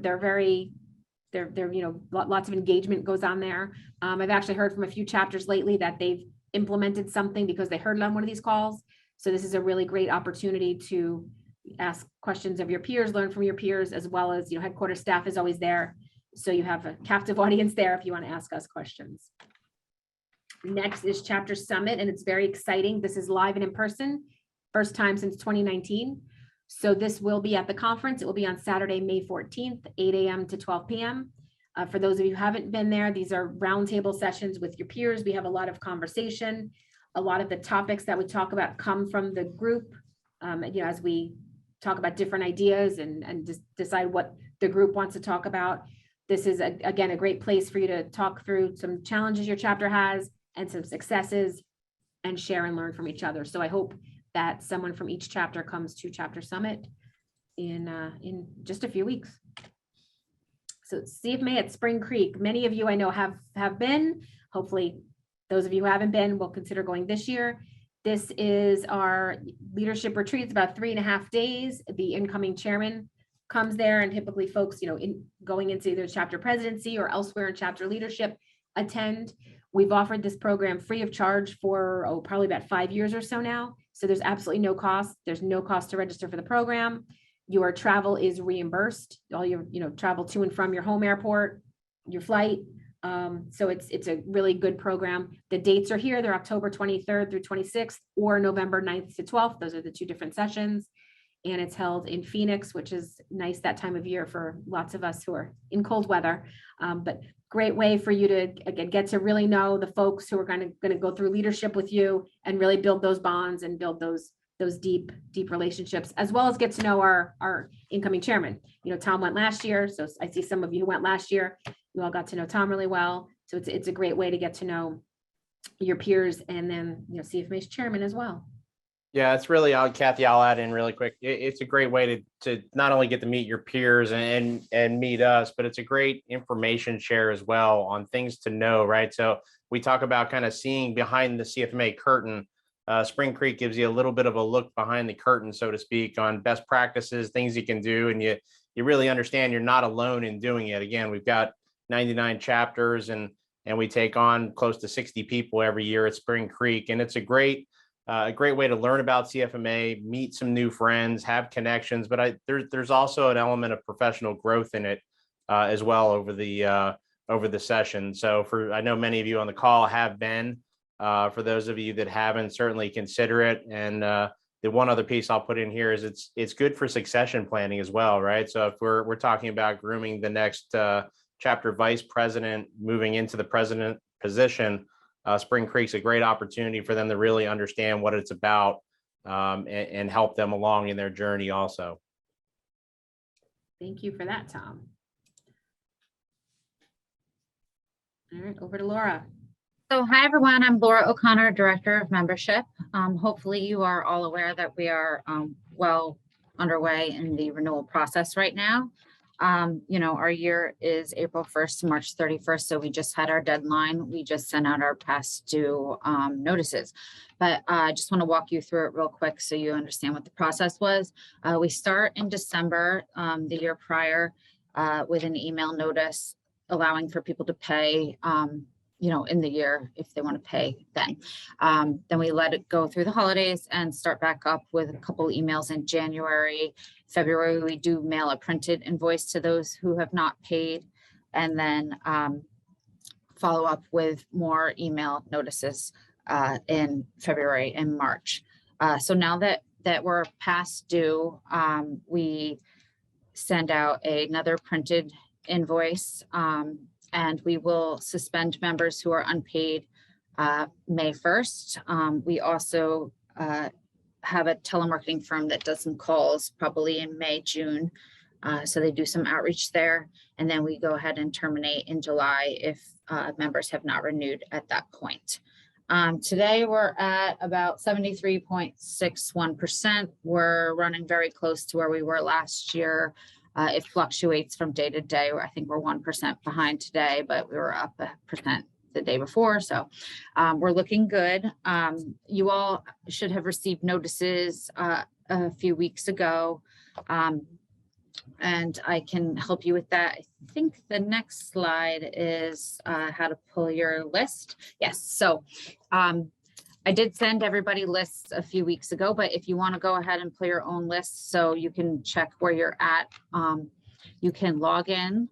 lots of engagement goes on there. I've actually heard from a few chapters lately that they've implemented something because they heard it on one of these calls. So this is a really great opportunity to ask questions of your peers, learn from your peers, as well as, headquarters staff is always there. So you have a captive audience there if you want to ask us questions. Next is Chapter Summit, and it's very exciting. This is live and in person, first time since 2019. So this will be at the conference. It will be on Saturday, May 14th, 8 a.m. to 12 p.m. For those of you who haven't been there, these are roundtable sessions with your peers. We have a lot of conversation. A lot of the topics that we talk about come from the group, as we talk about different ideas and just decide what the group wants to talk about. This is, again, a great place for you to talk through some challenges your chapter has and some successes, and share and learn from each other. So I hope that someone from each chapter comes to Chapter Summit in just a few weeks. So CFMA at Spring Creek, many of you I know have been. Hopefully those of you who haven't been will consider going this year. This is our leadership retreat. It's about 3.5 days. The incoming chairman comes there, and typically folks, going into either chapter presidency or elsewhere in chapter leadership attend. We've offered this program free of charge for probably about 5 years or so now. So there's absolutely no cost. There's no cost to register for the program. Your travel is reimbursed, all your travel to and from your home airport, your flight. So it's a really good program. The dates are here. They're October 23rd through 26th or November 9th to 12th. Those are the 2 different sessions. And it's held in Phoenix, which is nice that time of year for lots of us who are in cold weather. But great way for you to, again, get to really know the folks who are going to go through leadership with you and really build those bonds and build those deep relationships, as well as get to know our incoming chairman. Tom went last year, so I see some of you who went last year. You all got to know Tom really well. So it's a great way to get to know your peers, and then CFMA's chairman as well. Yeah, it's really, Kathy, I'll add in really quick. It's a great way to not only get to meet your peers and meet us, but it's a great information share as well on things to know, right? So we talk about kind of seeing behind the CFMA curtain Spring Creek gives you a little bit of a look behind the curtain, so to speak, on best practices, things you can do, and you really understand you're not alone in doing it. Again, we've got 99 chapters, and we take on close to 60 people every year at Spring Creek, and it's a great way to learn about CFMA, meet some new friends, have connections. But there's also an element of professional growth in it as well over the session. So I know many of you on the call have been. For those of you that haven't, certainly consider it. And the one other piece I'll put in here is it's good for succession planning as well, right? So if we're talking about grooming the next chapter vice president moving into the president position, Spring Creek's a great opportunity for them to really understand what it's about and help them along in their journey also. Thank you for that, Tom. All right, over to Laura. So hi, everyone. I'm Laura O'Connor, Director of Membership. Hopefully you are all aware that we are well underway in the renewal process right now. Our year is April 1st to March 31st, so we just had our deadline. We just sent out our past due notices. But I just want to walk you through it real quick so you understand what the process was. We start in December, the year prior, with an email notice allowing for people to pay in the year if they want to pay then. Then we let it go through the holidays and start back up with a couple emails in January. February, we do mail a printed invoice to those who have not paid, and then follow up with more email notices in February and March. So now that we're past due, we send out another printed invoice, and we will suspend members who are unpaid May 1st. We also have a telemarketing firm that does some calls probably in May, June. So they do some outreach there. And then we go ahead and terminate in July if members have not renewed at that point. Today we're at about 73.61%. We're running very close to where we were last year. It fluctuates from day to day. I think we're 1% behind today, but we were up 1% the day before. So we're looking good. You all should have received notices a few weeks ago, and I can help you with that. I think the next slide is how to pull your list. Yes. So I did send everybody lists a few weeks ago, but if you want to go ahead and pull your own list so you can check where you're at, you can log in.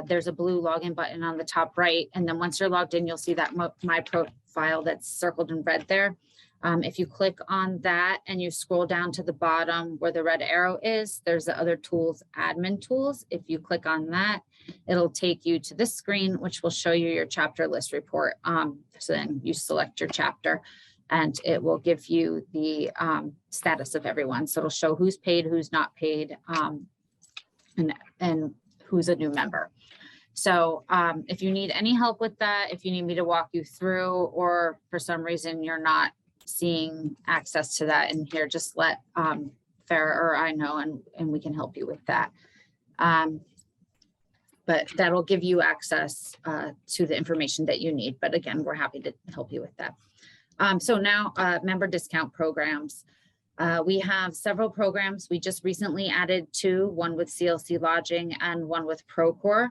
There's a blue login button on the top right. And then once you're logged in, you'll see that my profile that's circled in red there. If you click on that and you scroll down to the bottom where the red arrow is, there's the other tools, admin tools. If you click on that, it'll take you to this screen, which will show you your chapter list report. So then you select your chapter and it will give you the status of everyone. So it'll show who's paid, who's not paid, and who's a new member. So if you need any help with that, if you need me to walk you through, or for some reason you're not seeing access to that in here, just let Farah or I know, and we can help you with that. But that'll give you access to the information that you need. But again, we're happy to help you with that. So now member discount programs. We have several programs. We just recently added two, one with CLC Lodging and one with Procore.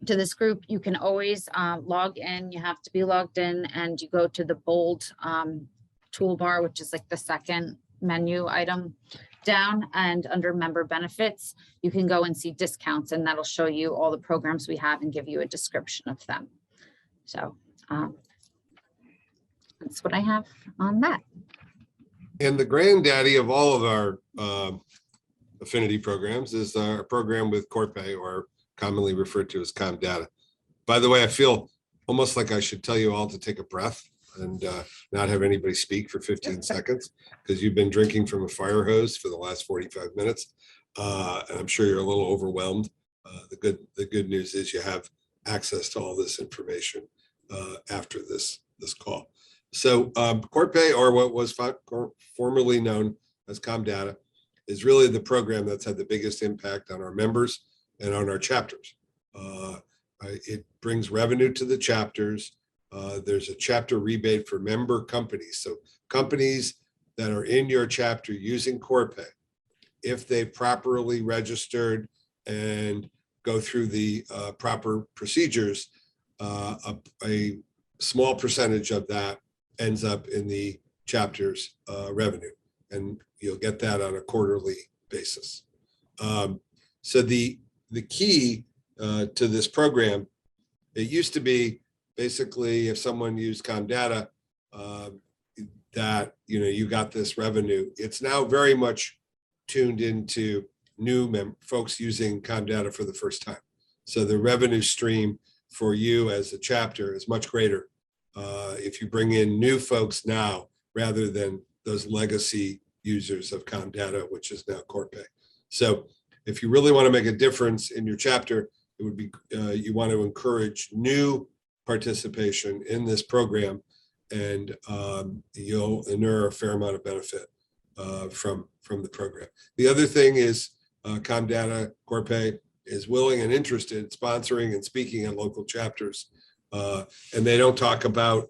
To this group, you can always log in. You have to be logged in, and you go to the bold toolbar, which is like the second menu item down, and under member benefits, you can go and see discounts, and that'll show you all the programs we have and give you a description of them. So that's what I have on that. And the granddaddy of all of our affinity programs is our program with Corpay, or commonly referred to as ComData. By the way, I feel almost like I should tell you all to take a breath and not have anybody speak for 15 seconds, because you've been drinking from a fire hose for the last 45 minutes. And I'm sure you're a little overwhelmed. The good news is you have access to all this information after this call. So Corpay, or what was formerly known as ComData, is really the program that's had the biggest impact on our members and on our chapters. It brings revenue to the chapters. there's a chapter rebate for member companies. So companies that are in your chapter using Corpay, if they properly registered and go through the proper procedures, a small percentage of that ends up in the chapter's revenue, and you'll get that on a quarterly basis. So the key to this program, it used to be basically if someone used Comdata, that you got this revenue. It's now very much tuned into new folks using Comdata for the first time. So the revenue stream for you as a chapter is much greater if you bring in new folks now rather than those legacy users of Comdata, which is now Corpay. So if you really want to make a difference in your chapter, it would be you want to encourage new participation in this program, and you'll inure a fair amount of benefit from the program. The other thing is Comdata Corpay is willing and interested in sponsoring and speaking at local chapters, and they don't talk about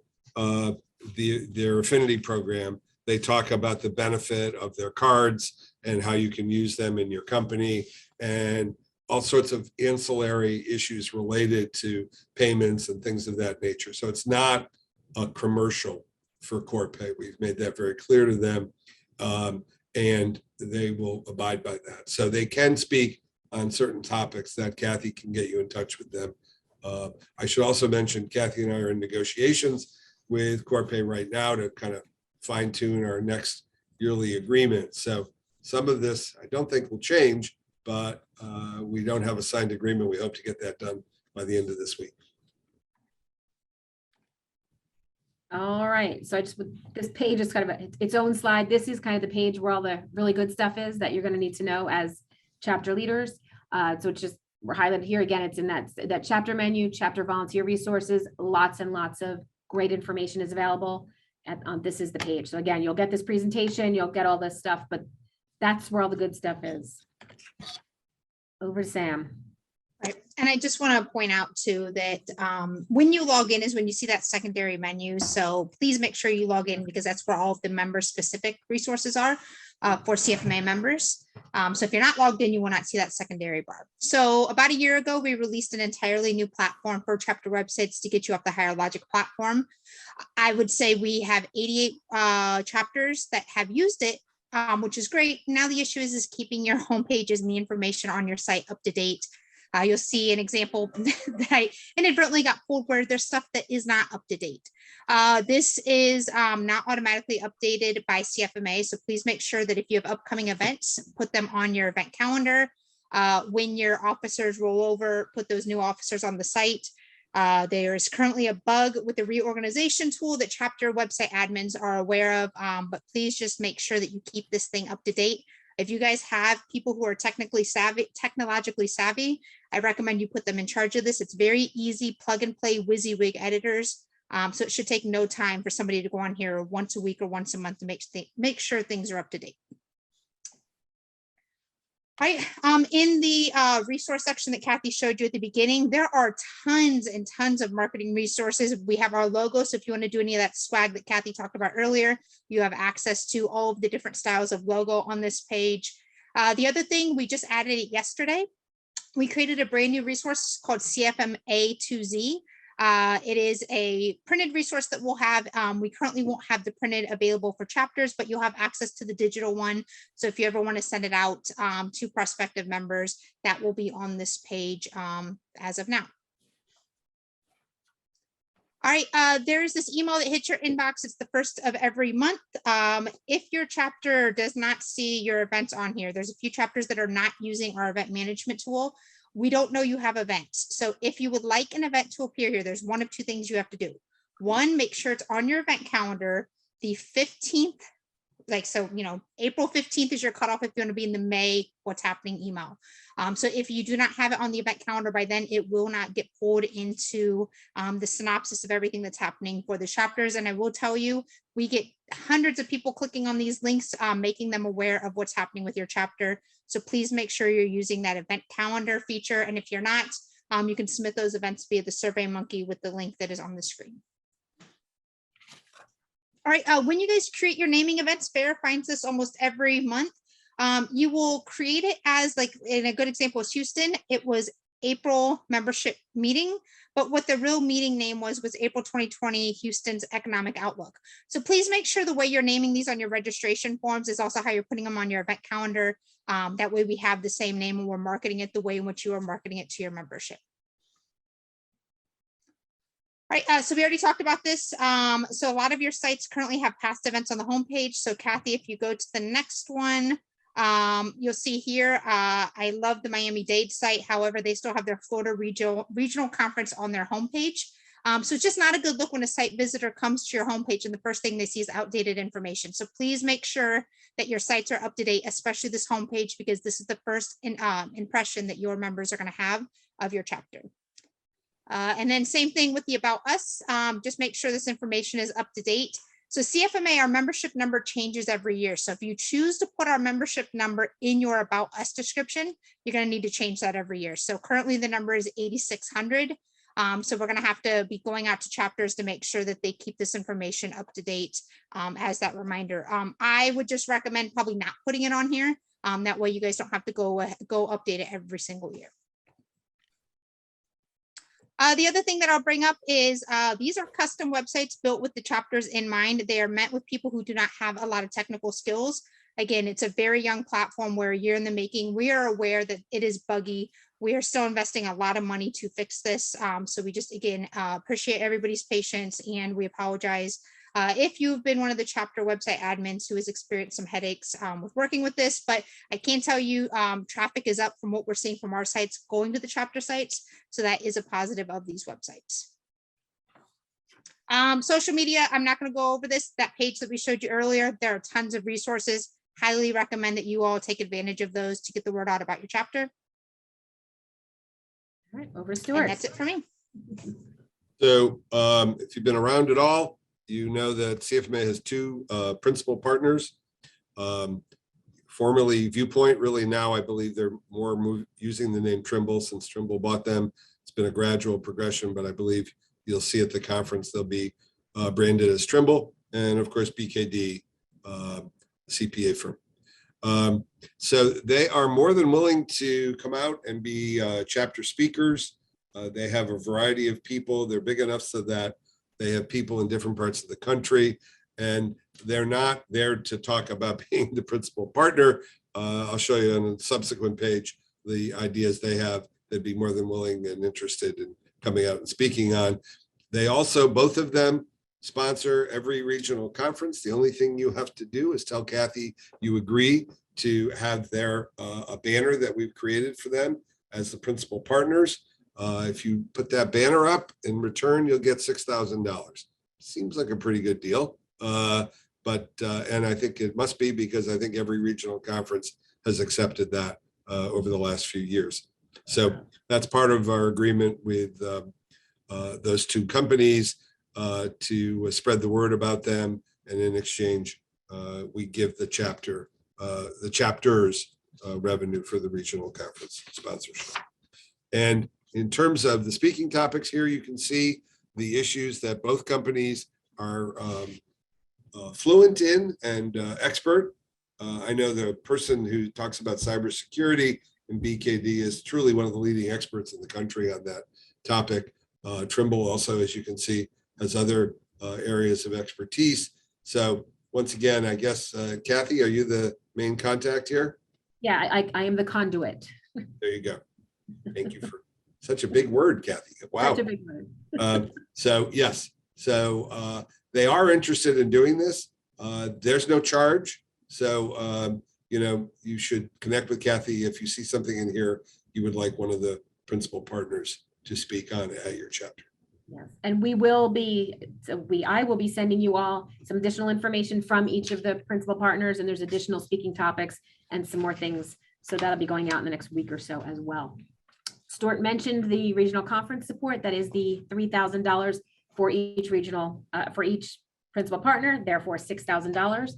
their affinity program. They talk about the benefit of their cards and how you can use them in your company, and all sorts of ancillary issues related to payments and things of that nature. So it's not a commercial for Corpay. We've made that very clear to them, and they will abide by that. So they can speak on certain topics that Kathy can get you in touch with them. I should also mention Kathy and I are in negotiations with Corpay right now to kind of fine tune our next yearly agreement. So some of this I don't think will change, but we don't have a signed agreement. We hope to get that done by the end of this week. All right, so this page is kind of its own slide. This is kind of the page where all the really good stuff is that you're going to need to know as chapter leaders. So it's just, we're highlighted here again. It's in that chapter menu, chapter volunteer resources. Lots and lots of great information is available. And this is the page. So again, you'll get this presentation, you'll get all this stuff, but that's where all the good stuff is. Over to Sam. Right. And I just want to point out too that when you log in is when you see that secondary menu. So please make sure you log in, because that's where all of the member specific resources are for CFMA members. So if you're not logged in, you will not see that secondary bar. So about a year ago, we released an entirely new platform for chapter websites to get you off the Higher Logic platform. I would say we have 88 chapters that have used it, which is great. Now the issue is keeping your home pages and the information on your site up to date. You'll see an example that I inadvertently got pulled where there's stuff that is not up to date. This is not automatically updated by CFMA. So please make sure that if you have upcoming events, put them on your event calendar. When your officers roll over, put those new officers on the site. There is currently a bug with the reorganization tool that chapter website admins are aware of, but please just make sure that you keep this thing up to date. If you guys have people who are technologically savvy, I recommend you put them in charge of this. It's very easy, plug and play WYSIWYG editors. So it should take no time for somebody to go on here once a week or once a month to make sure things are up to date. All right, in the resource section that Kathy showed you at the beginning, there are tons and tons of marketing resources. We have our logo, so if you want to do any of that swag that Kathy talked about earlier, you have access to all of the different styles of logo on this page. The other thing, we just added it yesterday. We created a brand new resource called CFMA 2Z. It is a printed resource that we'll have. We currently won't have the printed available for chapters, but you'll have access to the digital one. So if you ever want to send it out to prospective members, that will be on this page as of now. All right, there's this email that hits your inbox. It's the first of every month. If your chapter does not see your events on here, there's a few chapters that are not using our event management tool. We don't know you have events. So if you would like an event to appear here, there's one of two things you have to do. One, make sure it's on your event calendar, the 15th, April 15th is your cutoff if you want to be in the May What's Happening email. So if you do not have it on the event calendar by then, it will not get pulled into the synopsis of everything that's happening for the chapters. And I will tell you, we get hundreds of people clicking on these links, making them aware of what's happening with your chapter. So please make sure you're using that event calendar feature. And if you're not, you can submit those events via the SurveyMonkey with the link that is on the screen. All right, when you guys create your naming events, FAIR finds this almost every month. You will create it as, like, in a good example is Houston, it was April membership meeting, but what the real meeting name was April 2020 Houston's Economic Outlook. So please make sure the way you're naming these on your registration forms is also how you're putting them on your event calendar. That way we have the same name and we're marketing it the way in which you are marketing it to your membership. All right, so we already talked about this. So a lot of your sites currently have past events on the homepage. So Kathy, if you go to the next one, you'll see here, I love the Miami-Dade site. However, they still have their Florida regional conference on their homepage. So it's just not a good look when a site visitor comes to your homepage and the first thing they see is outdated information. So please make sure that your sites are up to date, especially this homepage, because this is the first impression that your members are going to have of your chapter. And then same thing with the About Us, just make sure this information is up to date. So CFMA, our membership number changes every year. So if you choose to put our membership number in your About Us description, you're going to need to change that every year. So currently the number is 8,600. So we're going to have to be going out to chapters to make sure that they keep this information up to date as that reminder. I would just recommend probably not putting it on here. That way you guys don't have to go update it every single year. The other thing that I'll bring up is these are custom websites built with the chapters in mind. They are meant with people who do not have a lot of technical skills. Again, it's a very young platform where a year in the making. We are aware that it is buggy. We are still investing a lot of money to fix this. So we just, again, appreciate everybody's patience and we apologize if you've been one of the chapter website admins who has experienced some headaches with working with this, but I can tell you traffic is up from what we're seeing from our sites going to the chapter sites. So that is a positive of these websites. Social media, I'm not going to go over this. That page that we showed you earlier, there are tons of resources. Highly recommend that you all take advantage of those to get the word out about your chapter. All right, over to Stuart. And that's it for me. So if you've been around at all, you know that CFMA has two principal partners, formerly Viewpoint. Really now, I believe they're more using the name Trimble since Trimble bought them. It's been a gradual progression, but I believe you'll see at the conference they'll be branded as Trimble, and of course BKD, CPA firm. So they are more than willing to come out and be chapter speakers. They have a variety of people. They're big enough so that they have people in different parts of the country, and they're not there to talk about being the principal partner. I'll show you on a subsequent page the ideas they have. They'd be more than willing and interested in coming out and speaking on. They also, both of them, sponsor every regional conference. The only thing you have to do is tell Kathy you agree to have their a banner that we've created for them as the principal partners. If you put that banner up, in return, you'll get $6,000. Seems like a pretty good deal. And I think it must be because I think every regional conference has accepted that over the last few years. So that's part of our agreement with those two companies to spread the word about them. And in exchange, we give the chapters revenue for the regional conference sponsorship. And in terms of the speaking topics here, you can see the issues that both companies are fluent in and expert. I know the person who talks about cybersecurity in BKD is truly one of the leading experts in the country on that topic. Trimble also, as you can see, has other areas of expertise. So once again, I guess, Kathy, are you the main contact here? Yeah, I am the conduit. There you go. Thank you for such a big word, Kathy. Wow. Such a big word. So yes, so they are interested in doing this. There's no charge. So, you should connect with Kathy if you see something in here you would like one of the principal partners to speak on at your chapter. Yes, and I will be sending you all some additional information from each of the principal partners, and there's additional speaking topics and some more things. So that'll be going out in the next week or so as well. Stuart mentioned the regional conference support. That is the $3,000 for each regional, for each principal partner, therefore $6,000.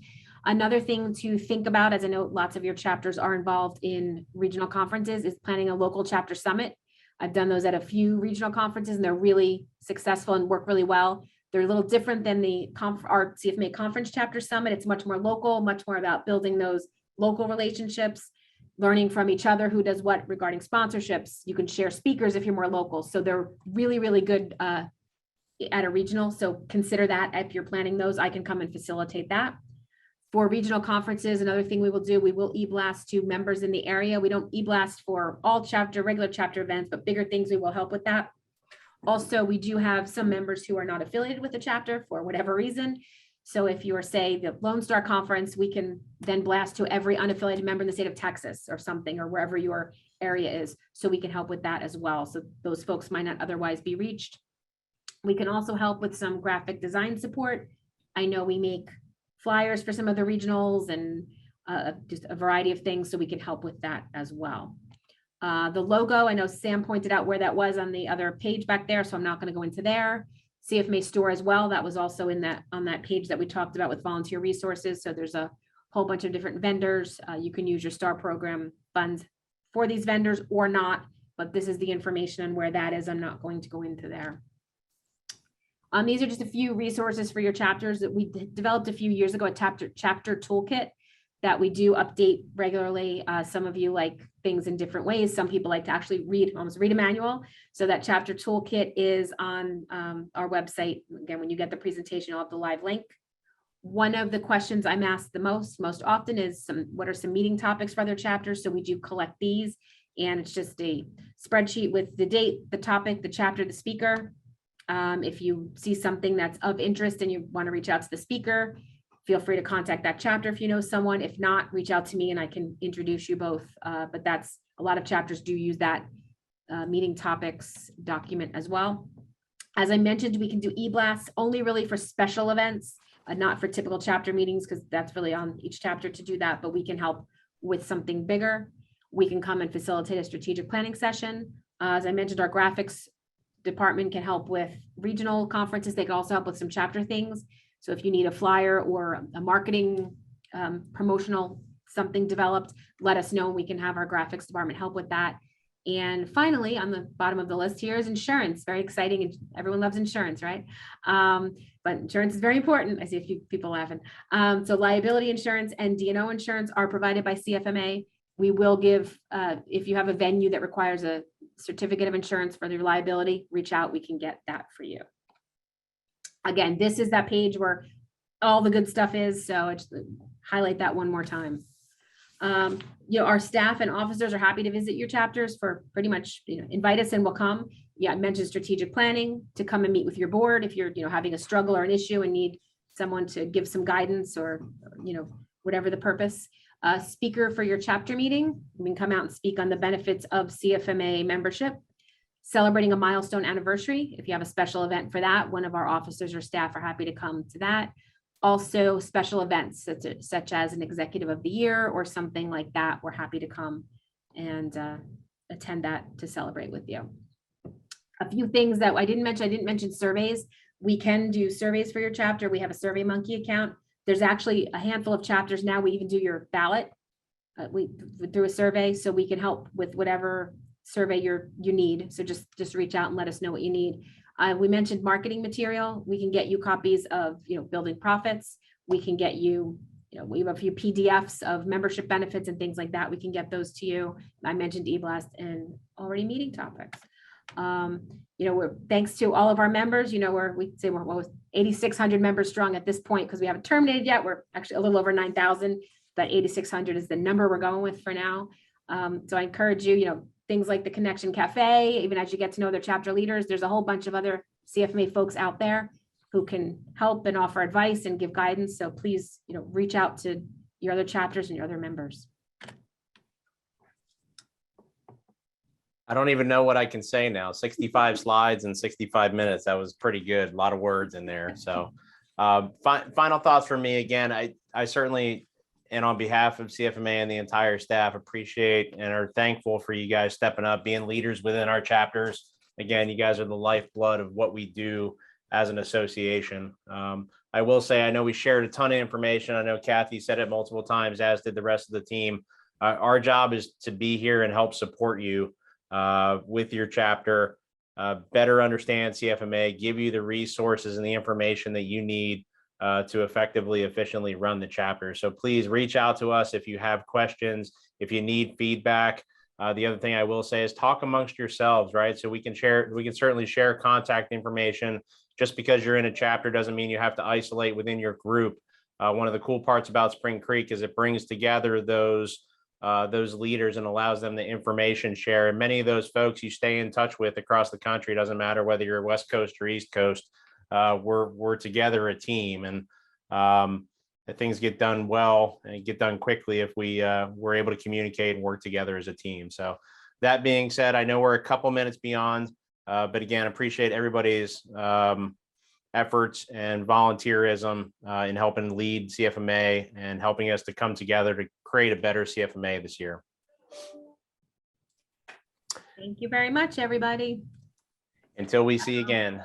Another thing to think about, as I know lots of your chapters are involved in regional conferences, is planning a local chapter summit. I've done those at a few regional conferences and they're really successful and work really well. They're a little different than our CFMA Conference Chapter Summit. It's much more local, much more about building those local relationships, learning from each other who does what regarding sponsorships. You can share speakers if you're more local. So they're really, really good at a regional. So consider that if you're planning those. I can come and facilitate that. For regional conferences, another thing we will do, we will e-blast to members in the area. We don't e-blast for all regular chapter events, but bigger things, we will help with that. Also, we do have some members who are not affiliated with the chapter for whatever reason. So if you are, say, the Lone Star Conference, we can then blast to every unaffiliated member in the state of Texas or something, or wherever your area is. So we can help with that as well. So those folks might not otherwise be reached. We can also help with some graphic design support. I know we make flyers for some of the regionals and just a variety of things, so we can help with that as well. The logo, I know Sam pointed out where that was on the other page back there, so I'm not going to go into there. CFMA store as well, that was also in on that page that we talked about with volunteer resources. So there's a whole bunch of different vendors. You can use your STAR program funds for these vendors or not, but this is the information on where that is. I'm not going to go into there. These are just a few resources for your chapters that we developed a few years ago, a chapter toolkit that we do update regularly. Some of you like things in different ways. Some people like to actually almost read a manual. So that chapter toolkit is on our website. Again, when you get the presentation, you'll have the live link. One of the questions I'm asked the most often is what are some meeting topics for other chapters? So we do collect these, and it's just a spreadsheet with the date, the topic, the chapter, the speaker. If you see something that's of interest and you want to reach out to the speaker, feel free to contact that chapter if you know someone. If not, reach out to me and I can introduce you both. But that's a lot of chapters do use that meeting topics document as well. As I mentioned, we can do e-blasts only really for special events, not for typical chapter meetings, because that's really on each chapter to do that, but we can help with something bigger. We can come and facilitate a strategic planning session. As I mentioned, our graphics department can help with regional conferences. They can also help with some chapter things. So if you need a flyer or a marketing promotional something developed, let us know. We can have our graphics department help with that. And finally, on the bottom of the list here is insurance. Very exciting. And everyone loves insurance, right? But insurance is very important. I see a few people laughing. So liability insurance and D&O insurance are provided by CFMA. We will give, if you have a venue that requires a certificate of insurance for their liability, reach out, we can get that for you. Again, this is that page where all the good stuff is, so I just highlight that one more time. Our staff and officers are happy to visit your chapters for pretty much, invite us and we'll come. I mentioned strategic planning, to come and meet with your board if you're, having a struggle or an issue and need someone to give some guidance or whatever the purpose. Speaker for your chapter meeting, you can come out and speak on the benefits of CFMA membership. Celebrating a milestone anniversary, if you have a special event for that, one of our officers or staff are happy to come to that. Also special events such as an executive of the year or something like that, we're happy to come and attend that to celebrate with you. A few things that I didn't mention surveys. We can do surveys for your chapter. We have a SurveyMonkey account. There's actually a handful of chapters now. We even do your ballot through a survey, so we can help with whatever survey you need. So just reach out and let us know what you need. We mentioned marketing material. We can get you copies of building profits. We can get you, we have a few PDFs of membership benefits and things like that. We can get those to you. I mentioned e-blast and already meeting topics. We're thanks to all of our members. We're 8,600 members strong at this point because we haven't terminated yet. We're actually a little over 9,000, but 8,600 is the number we're going with for now. So I encourage you, things like the Connection Cafe, even as you get to know their chapter leaders, there's a whole bunch of other CFMA folks out there who can help and offer advice and give guidance. So please, reach out to your other chapters and your other members. I don't even know what I can say now. 65 slides in 65 minutes. That was pretty good. A lot of words in there. So final thoughts from me. Again, I certainly, and on behalf of CFMA and the entire staff, appreciate and are thankful for you guys stepping up, being leaders within our chapters. Again, you guys are the lifeblood of what we do as an association. I will say, I know we shared a ton of information. I know Kathy said it multiple times, as did the rest of the team. Our job is to be here and help support you with your chapter. better understand CFMA, give you the resources and the information that you need to effectively, efficiently run the chapter. So please reach out to us if you have questions, if you need feedback. The other thing I will say is talk amongst yourselves, right? So we can certainly share contact information. Just because you're in a chapter doesn't mean you have to isolate within your group. One of the cool parts about Spring Creek is it brings together those leaders and allows them the information share. And many of those folks you stay in touch with across the country. It doesn't matter whether you're West Coast or East Coast. We're together a team, and things get done well and get done quickly if we're able to communicate and work together as a team. So that being said, I know we're a couple minutes beyond, but again, appreciate everybody's efforts and volunteerism in helping lead CFMA and helping us to come together to create a better CFMA this year. Thank you very much, everybody. Until we see you again.